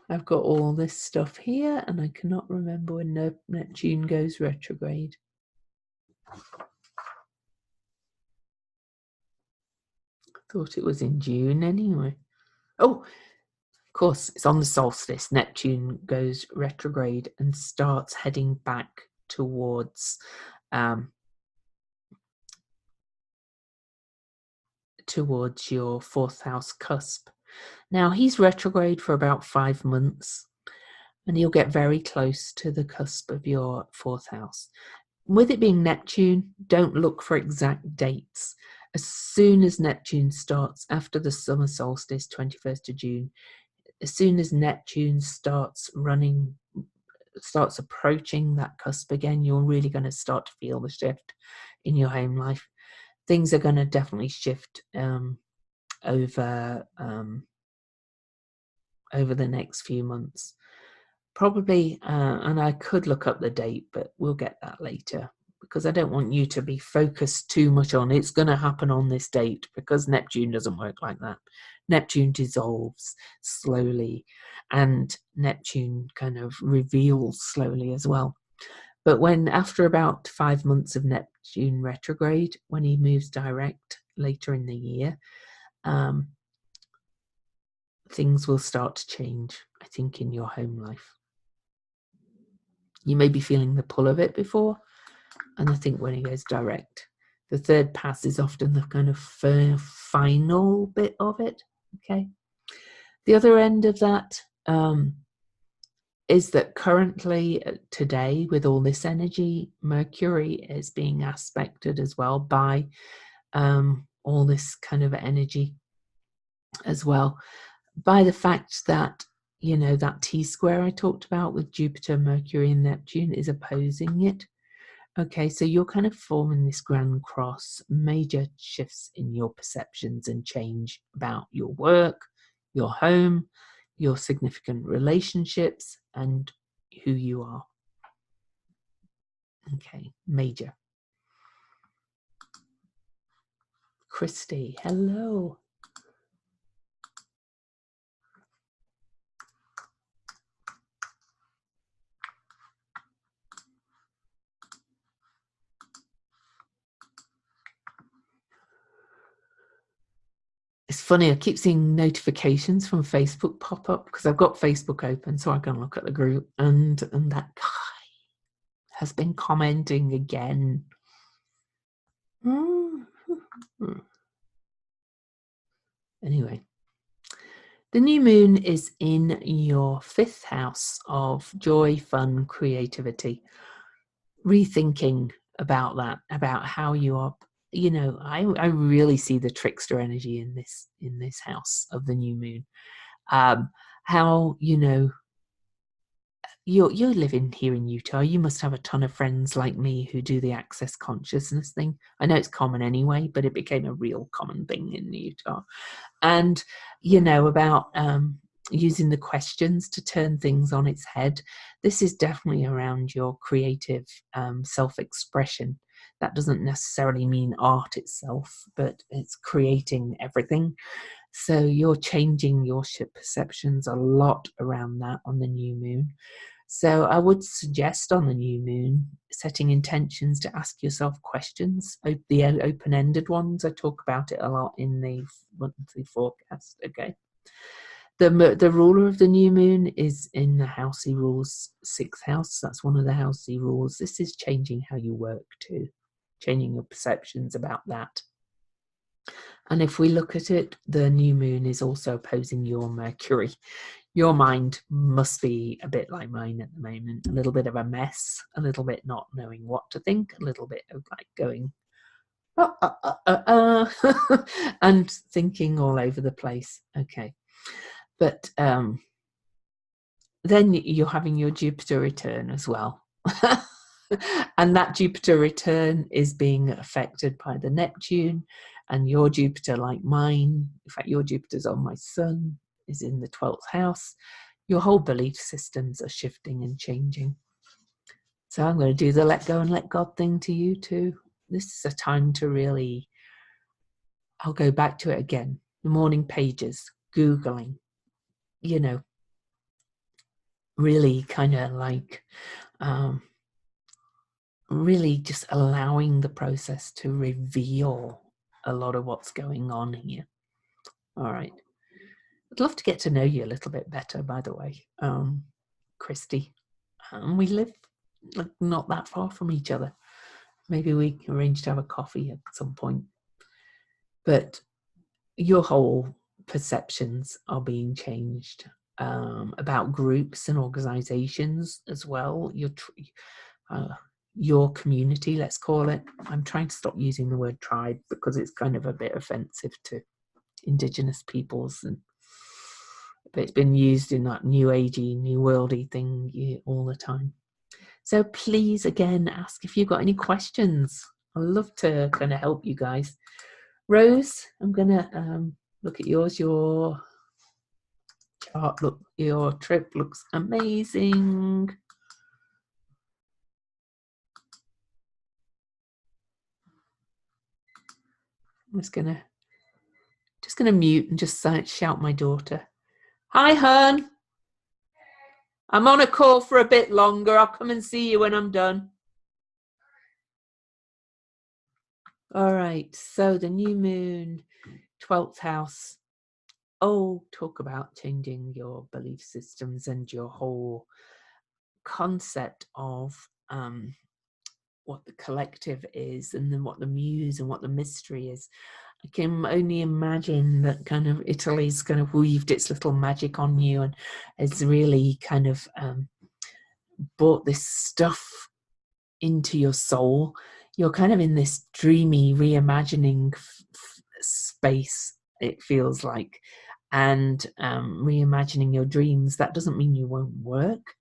I've got all this stuff here and I cannot remember when Neptune goes retrograde. I thought it was in June anyway. Oh, of course, it's on the solstice. Neptune goes retrograde and starts heading back towards your 4th house cusp. Now, he's retrograde for about 5 months, and he'll get very close to the cusp of your 4th house. With it being Neptune, don't look for exact dates. As soon as Neptune starts, after the summer solstice, 21st of June, as soon as Neptune starts approaching that cusp again, you're really going to start to feel the shift in your home life. Things are going to definitely shift over the next few months. Probably, and I could look up the date, but we'll get that later, because I don't want you to be focused too much on it's going to happen on this date, because Neptune doesn't work like that. Neptune dissolves slowly, and Neptune kind of reveals slowly as well. But after about 5 months of Neptune retrograde, when he moves direct later in the year, things will start to change, I think, in your home life. You may be feeling the pull of it before, and I think when he goes direct, the 3rd pass is often the kind of final bit of it. Okay. The other end of that is that currently today, with all this energy, Mercury is being aspected as well by all this kind of energy as well, by the fact that, you know, that T-square I talked about with Jupiter, Mercury and Neptune is opposing it. Okay, so you're kind of forming this grand cross, major shifts in your perceptions and change about your work, your home, your significant relationships, and who you are. Okay, major. Christy, hello. It's funny, I keep seeing notifications from Facebook pop up because I've got Facebook open so I can look at the group, and that guy has been commenting again. Anyway, the new moon is in your 5th house of joy, fun, creativity. Rethinking about that, about how you are. You know, I really see the trickster energy in this house of the new moon. How, you know, you're living here in Utah. You must have a ton of friends like me who do the access consciousness thing. I know it's common anyway, but it became a real common thing in Utah. And, you know, about using the questions to turn things on its head. This is definitely around your creative self-expression. That doesn't necessarily mean art itself, but it's creating everything. So you're changing your perceptions a lot around that on the new moon. So I would suggest on the new moon, setting intentions to ask yourself questions, the open-ended ones. I talk about it a lot in the monthly forecast, okay? The ruler of the new moon is in the house he rules, 6th house. That's one of the house he rules. This is changing how you work too, changing your perceptions about that. And if we look at it, the new moon is also opposing your Mercury. Your mind must be a bit like mine at the moment, a little bit of a mess, a little bit not knowing what to think, a little bit of like going, and thinking all over the place. Okay. But then you're having your Jupiter return as well. And that Jupiter return is being affected by the Neptune, and your Jupiter, like mine, in fact, your Jupiter's on my sun, is in the 12th house. Your whole belief systems are shifting and changing. So I'm going to do the let go and let God thing to you too. This is a time to really, I'll go back to it again, the morning pages, Googling, you know, really kind of like really just allowing the process to reveal a lot of what's going on here. All right. I'd love to get to know you a little bit better, by the way, Christy. We live like not that far from each other. Maybe we can arrange to have a coffee at some point. But your whole perceptions are being changed about groups and organizations as well. Your community, let's call it. I'm trying to stop using the word tribe because it's kind of a bit offensive to Indigenous peoples, but it's been used in that new agey, new worldy thing all the time. So please, again, ask if you've got any questions. I'd love to kind of help you guys. Rose, I'm gonna look at yours. Your chart, look, your trip looks amazing. I'm just gonna mute and just shout my daughter. Hi, hun. I'm on a call for a bit longer. I'll come and see you when I'm done. All right. So the new moon, 12th house. Oh, talk about changing your belief systems and your whole concept of what the collective is, and then what the muse and what the mystery is. I can only imagine that kind of Italy's kind of weaved its little magic on you and it's really kind of brought this stuff into your soul. You're kind of in this dreamy reimagining space, it feels like, and reimagining your dreams. That doesn't mean you won't work.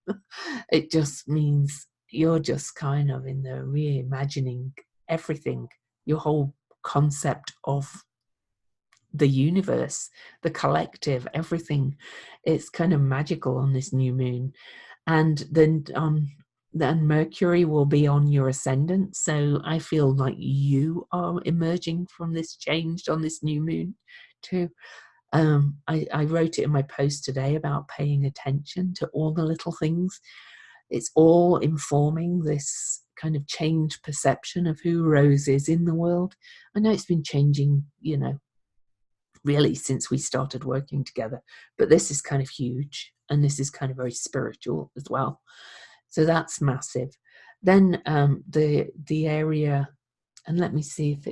It just means you're just kind of in the reimagining everything, your whole concept of the universe, the collective, everything. It's kind of magical on this new moon. And then Mercury will be on your ascendant. So I feel like you are emerging from this change on this new moon too. I wrote it in my post today about paying attention to all the little things. It's all informing this kind of changed perception of who Rose is in the world. I know it's been changing, you know, really since we started working together, but this is kind of huge, and this is kind of very spiritual as well. So that's massive. Then the area, and let me see if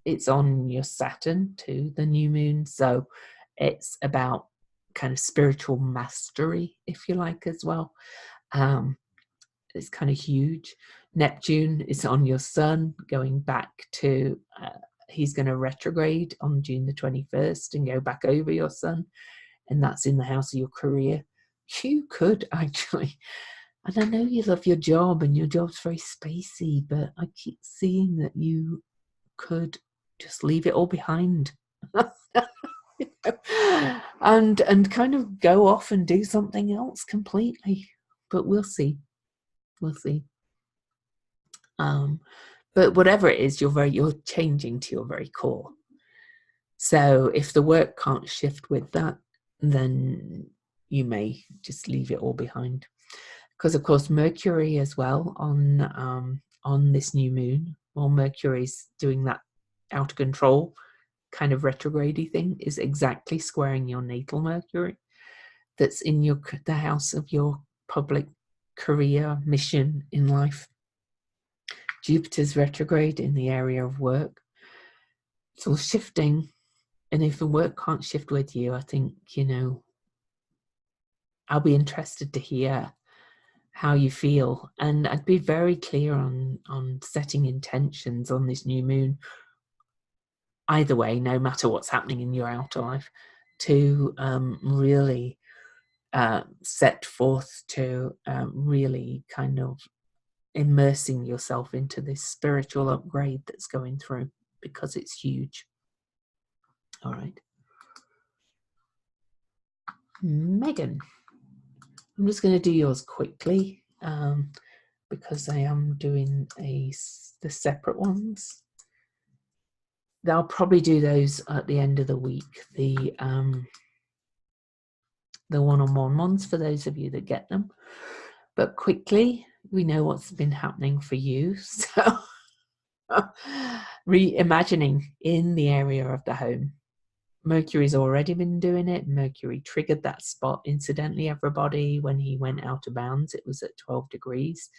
it's on your Saturn too, the new moon. So it's about kind of spiritual mastery, if you like, as well. It's kind of huge. Neptune is on your Sun, going back to he's going to retrograde on June the 21st and go back over your Sun, and that's in the house of your career. You could actually, and I know you love your job and your job's very spacey, but I keep seeing that you could just leave it all behind. and kind of go off and do something else completely. But we'll see. We'll see. But whatever it is, you're changing to your very core. So if the work can't shift with that, then you may just leave it all behind. Because of course Mercury as well on this new moon, while Mercury's doing that out of control kind of retrograde thing, is exactly squaring your natal Mercury that's in the house of your public career mission in life. Jupiter's retrograde in the area of work. It's all shifting. And if the work can't shift with you, I think, you know, I'll be interested to hear how you feel. And I'd be very clear on setting intentions on this new moon, either way, no matter what's happening in your outer life, to really set forth to really kind of immersing yourself into this spiritual upgrade that's going through, because it's huge. All right. Megan, I'm just going to do yours quickly because I am doing the separate ones. I'll probably do those at the end of the week, the one-on-one ones for those of you that get them. But quickly, we know what's been happening for you. So reimagining in the area of the home. Mercury's already been doing it. Mercury triggered that spot, incidentally, everybody, when he went out of bounds. It was at 12 degrees.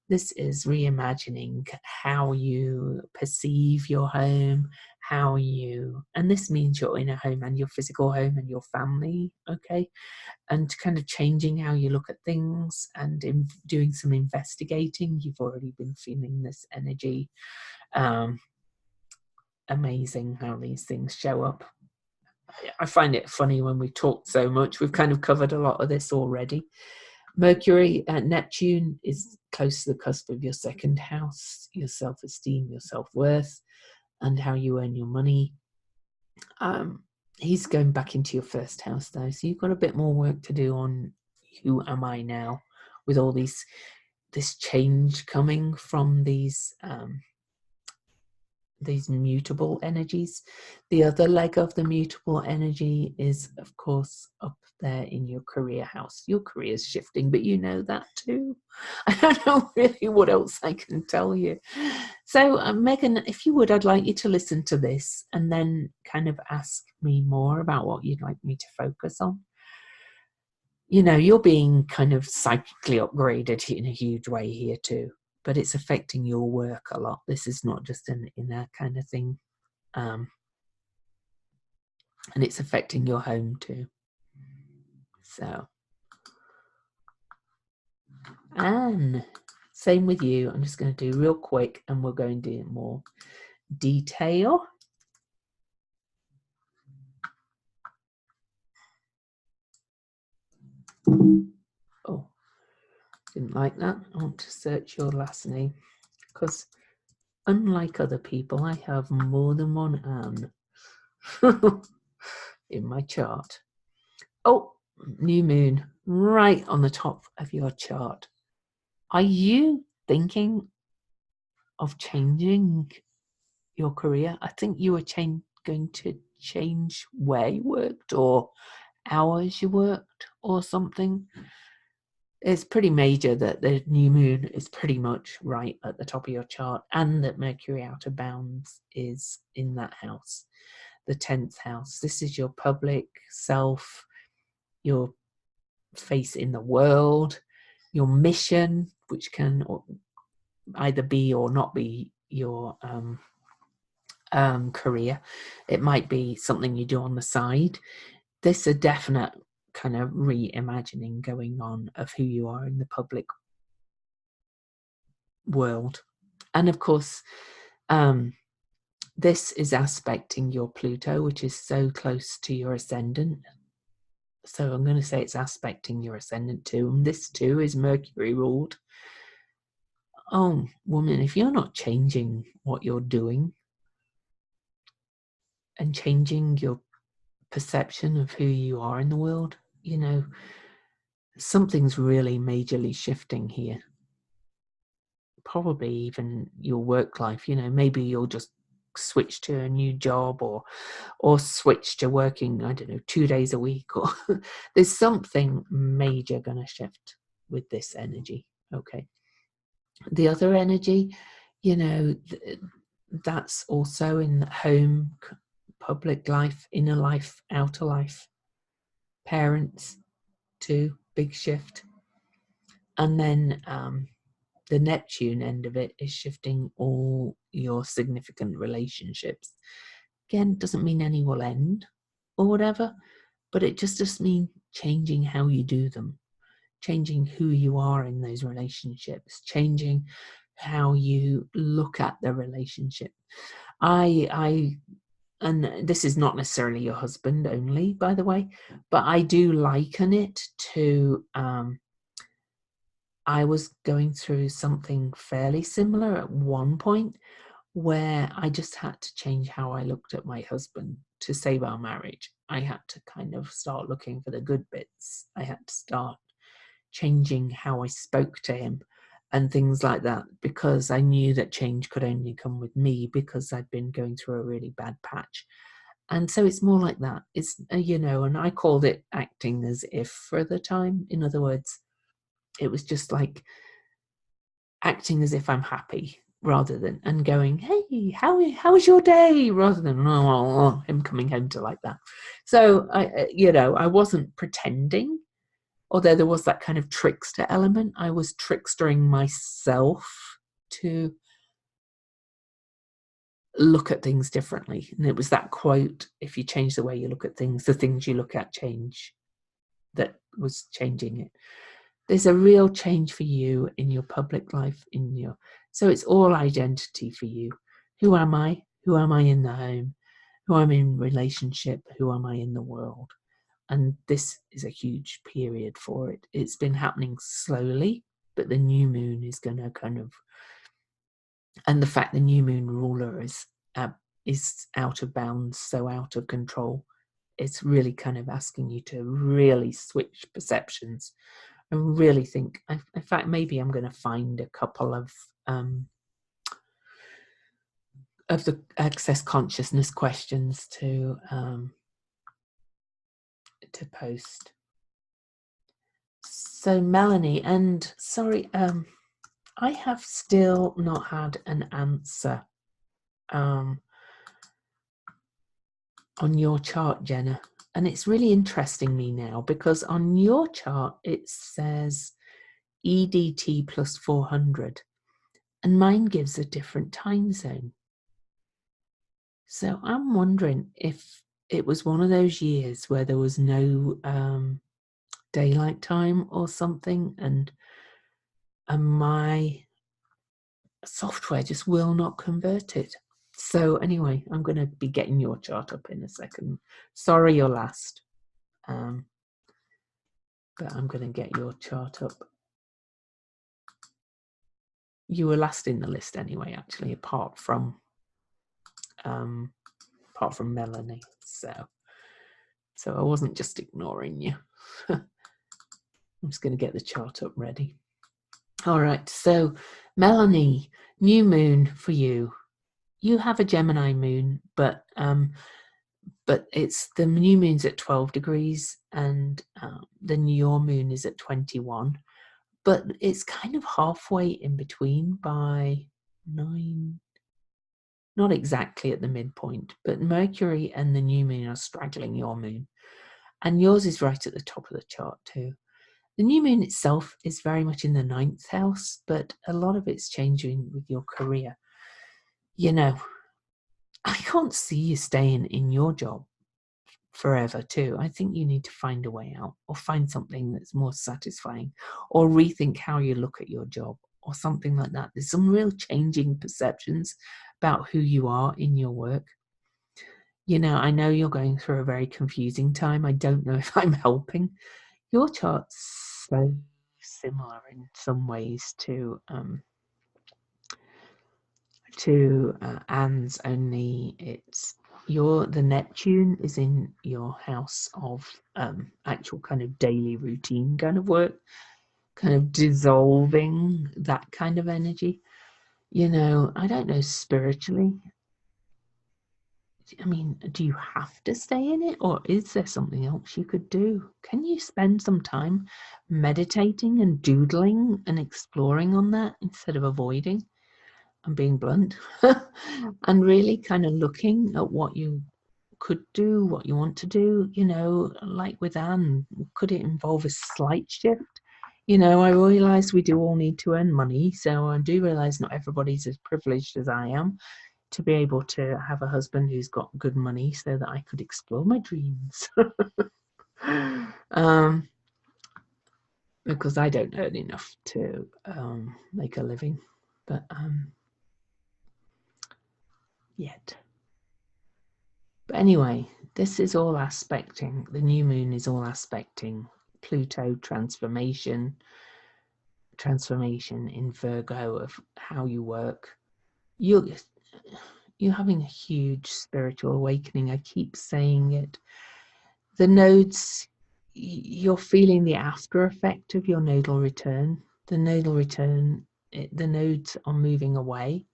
This is reimagining how you perceive your home, and this means your inner home and your physical home and your family, okay? And kind of changing how you look at things and doing some investigating. You've already been feeling this energy. Amazing how these things show up. I find it funny when we talked so much. We've kind of covered a lot of this already. Mercury and Neptune is close to the cusp of your second house, your self-esteem, your self-worth, and how you earn your money. He's going back into your first house though, so you've got a bit more work to do on who am I now, with all this change coming from these mutable energies. The other leg of the mutable energy is, of course, up there in your career house. Your career is shifting, but you know that too. I don't know really what else I can tell you. So, Megan, if you would, I'd like you to listen to this and then kind of ask me more about what you'd like me to focus on. You know, you're being kind of psychically upgraded in a huge way here too, but it's affecting your work a lot. This is not just an inner kind of thing. And it's affecting your home too. So Anne, same with you. I'm just going to do real quick and we'll go into more detail. Oh, didn't like that. I want to search your last name because unlike other people, I have more than one Anne in my chart. Oh, new moon right on the top of your chart. Are you thinking of changing your career? I think you were going to change where you worked or hours you worked or something. It's pretty major that the new moon is pretty much right at the top of your chart and that Mercury out of bounds is in that house, the 10th house. This is your public self, your face in the world, your mission, which can either be or not be your career. It might be something you do on the side. There's a definite kind of reimagining going on of who you are in the public world. And of course, this is aspecting your Pluto, which is so close to your ascendant. So I'm going to say it's aspecting your ascendant too. And this too is Mercury ruled. Oh, woman, if you're not changing what you're doing and changing your perception of who you are in the world, you know, something's really majorly shifting here. Probably even your work life, you know, maybe you'll just switch to a new job or switch to working, I don't know, 2 days a week, or there's something major going to shift with this energy. Okay. The other energy, you know, that's also in home, public life, inner life, outer life, parents too, big shift. And then the Neptune end of it is shifting all your significant relationships. Again, doesn't mean any will end or whatever, but it just means changing how you do them, changing who you are in those relationships, changing how you look at the relationship. And this is not necessarily your husband only, by the way, but I do liken it to I was going through something fairly similar at one point where I just had to change how I looked at my husband to save our marriage. I had to kind of start looking for the good bits. I had to start changing how I spoke to him and things like that, because I knew that change could only come with me because I'd been going through a really bad patch. And so it's more like that. It's, you know, and I called it acting as if for the time. In other words, it was just like acting as if I'm happy rather than, and going, hey, how was your day? Rather than him coming home to like that. So I wasn't pretending, although there was that kind of trickster element. I was trickstering myself to look at things differently. And it was that quote, if you change the way you look at things, the things you look at change, that was changing it. There's a real change for you in your public life, so it's all identity for you. Who am I? Who am I in the home? Who am I in relationship? Who am I in the world? And this is a huge period for it. It's been happening slowly, but the new moon is going to kind of, and the fact the new moon ruler is out of bounds, so out of control, it's really kind of asking you to really switch perceptions and really think. In fact, maybe I'm going to find a couple of the access consciousness questions to post. So Melanie, and sorry, I have still not had an answer on your chart, Jenna. And it's really interesting me now because on your chart it says EDT plus 400 and mine gives a different time zone. So I'm wondering if it was one of those years where there was no daylight time or something, and and my software just will not convert it. So anyway, I'm going to be getting your chart up in a second. Sorry you're last, but I'm going to get your chart up. You were last in the list anyway, actually, apart from Melanie. So I wasn't just ignoring you. I'm just going to get the chart up ready. All right, so Melanie, new moon for you. You have a Gemini moon, but it's the new moon's at 12 degrees and then your moon is at 21. But it's kind of halfway in between by 9, not exactly at the midpoint, but Mercury and the new moon are straggling your moon. And yours is right at the top of the chart too. The new moon itself is very much in the 9th house, but a lot of it's changing with your career. You know, I can't see you staying in your job forever too. I think you need to find a way out, or find something that's more satisfying, or rethink how you look at your job, or something like that. There's some real changing perceptions about who you are in your work. You know, I know you're going through a very confusing time. I don't know if I'm helping. Your chart's so similar in some ways to Anne's, only it's the Neptune is in your house of actual kind of daily routine kind of work, kind of dissolving that kind of energy. You know, I don't know, spiritually, I mean, do you have to stay in it, or is there something else you could do? Can you spend some time meditating and doodling and exploring on that instead of avoiding? I'm being blunt. And really kind of looking at what you could do, what you want to do, you know, like with Anne, could it involve a slight shift? You know, I realise we do all need to earn money, so I do realise not everybody's as privileged as I am to be able to have a husband who's got good money so that I could explore my dreams. Because I don't earn enough to make a living, but yet. But anyway, this is all aspecting, the new moon is all aspecting Pluto transformation in Virgo of how you work. You're having a huge spiritual awakening. I keep saying it. The nodes, you're feeling the after effect of your nodal return. The nodal return, the nodes are moving away.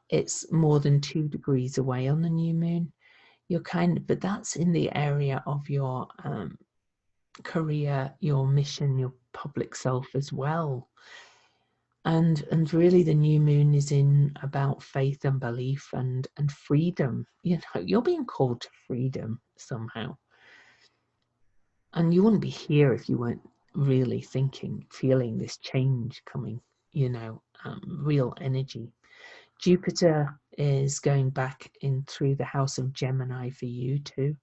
It's more than 2 degrees away on the new moon. But that's in the area of your career, your mission, your public self as well. And really the new moon is in about faith and belief and freedom. You know, you're being called to freedom somehow. And you wouldn't be here if you weren't really feeling this change coming, you know, real energy. Jupiter is going back in through the house of Gemini for you too.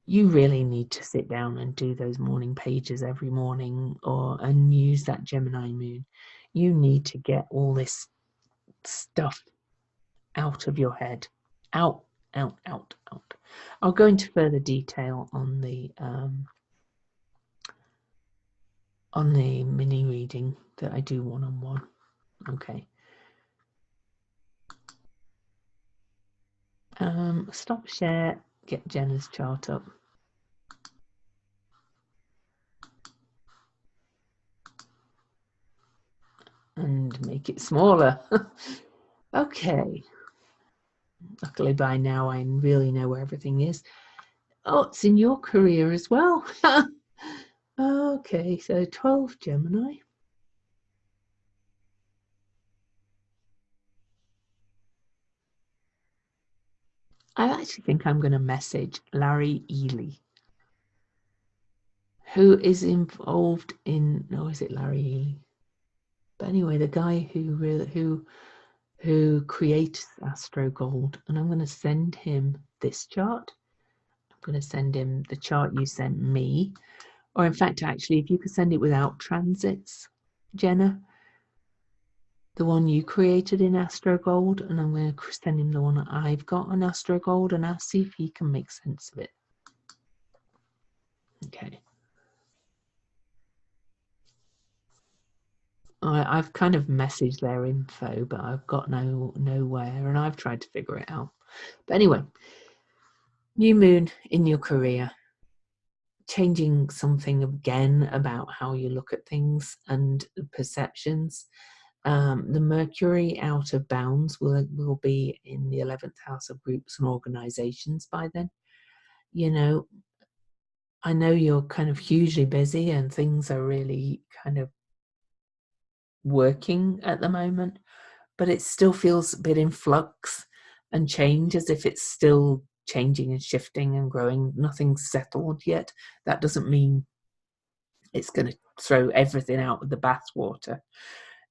You really need to sit down and do those morning pages every morning and use that Gemini moon. You need to get all this stuff out of your head. Out. I'll go into further detail on the mini reading that I do one-on-one. Okay. Stop share, get Jenna's chart up. And make it smaller. Okay. Luckily by now I really know where everything is. Oh, it's in your career as well. Okay, so 12 Gemini. I actually think I'm going to message Larry Ely, who is involved in, is it Larry Ely? But anyway, the guy who creates Astro Gold, and I'm going to send him this chart. I'm going to send him the chart you sent me, or in fact, actually, if you could send it without transits, Jenna, the one you created in Astro Gold, and I'm going to send him the one that I've got on Astro Gold, and I'll see if he can make sense of it. Okay. I've kind of messaged their info, but I've got nowhere, and I've tried to figure it out. But anyway, new moon in your career, changing something again about how you look at things and perceptions. The Mercury out of bounds will be in the 11th house of groups and organizations by then. You know, I know you're kind of hugely busy and things are really kind of working at the moment, but it still feels a bit in flux and change, as if it's still changing and shifting and growing. Nothing's settled yet. That doesn't mean it's going to throw everything out with the bathwater.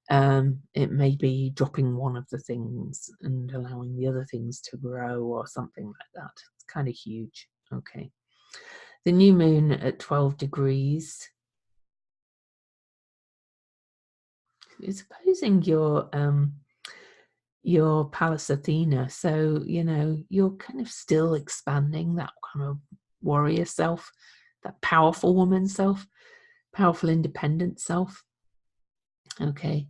It may be dropping one of the things and allowing the other things to grow or something like that. It's kind of huge. Okay. The new moon at 12 degrees is opposing your Pallas Athena. So, you know, you're kind of still expanding that kind of warrior self, that powerful woman self, powerful independent self. Okay.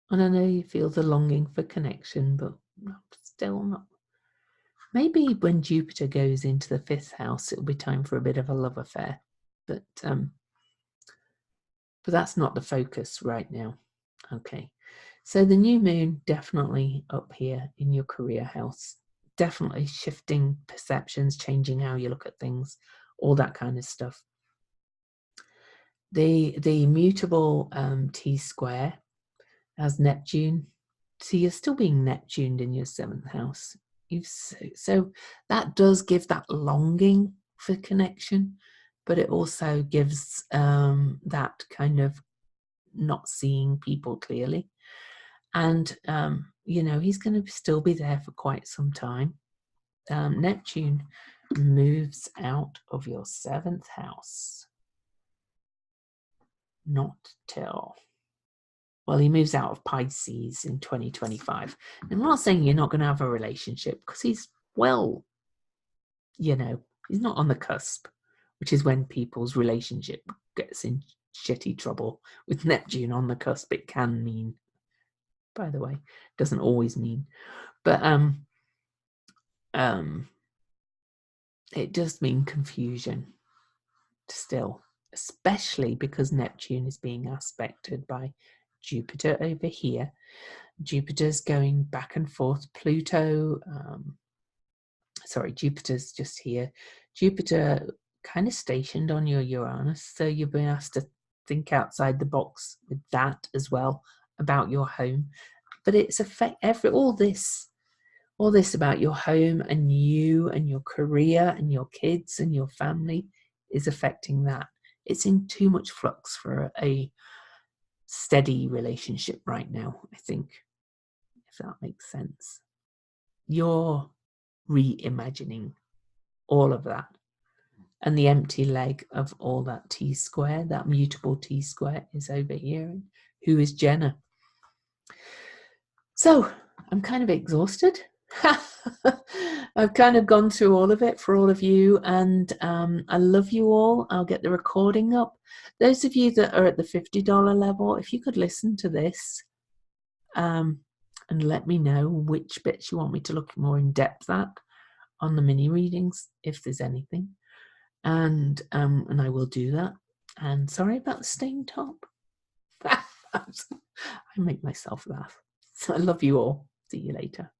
And I know you feel the longing for connection, but still not. Maybe when Jupiter goes into the 5th house, it'll be time for a bit of a love affair. But that's not the focus right now. Okay. So the new moon definitely up here in your career house. Definitely shifting perceptions, changing how you look at things, all that kind of stuff. The mutable T-square as Neptune. So you're still being Neptuned in your 7th house. So that does give that longing for connection, but it also gives that kind of not seeing people clearly. And, you know, he's going to still be there for quite some time. Neptune moves out of your 7th house. Not till... Well, he moves out of Pisces in 2025. I'm not saying you're not going to have a relationship, because he's, well, you know, he's not on the cusp, which is when people's relationship gets in shitty trouble. With Neptune on the cusp, it can mean, by the way, doesn't always mean, but it does mean confusion still, especially because Neptune is being aspected by Jupiter over here. Jupiter's going back and forth. Jupiter's just here. Jupiter kind of stationed on your Uranus, so you've been asked to think outside the box with that as well about your home. But it's all this about your home and you and your career and your kids and your family is affecting that. It's in too much flux for a steady relationship right now, I think, if that makes sense. You're reimagining all of that. And the empty leg of all that T-square, that mutable T-square, is over here. Who is Jenna? So I'm kind of exhausted. I've kind of gone through all of it for all of you, and I love you all. I'll get the recording up. Those of you that are at the $50 level, if you could listen to this and let me know which bits you want me to look more in depth at on the mini readings, if there's anything, and I will do that. And sorry about the stained top. I make myself laugh. So I love you all. See you later.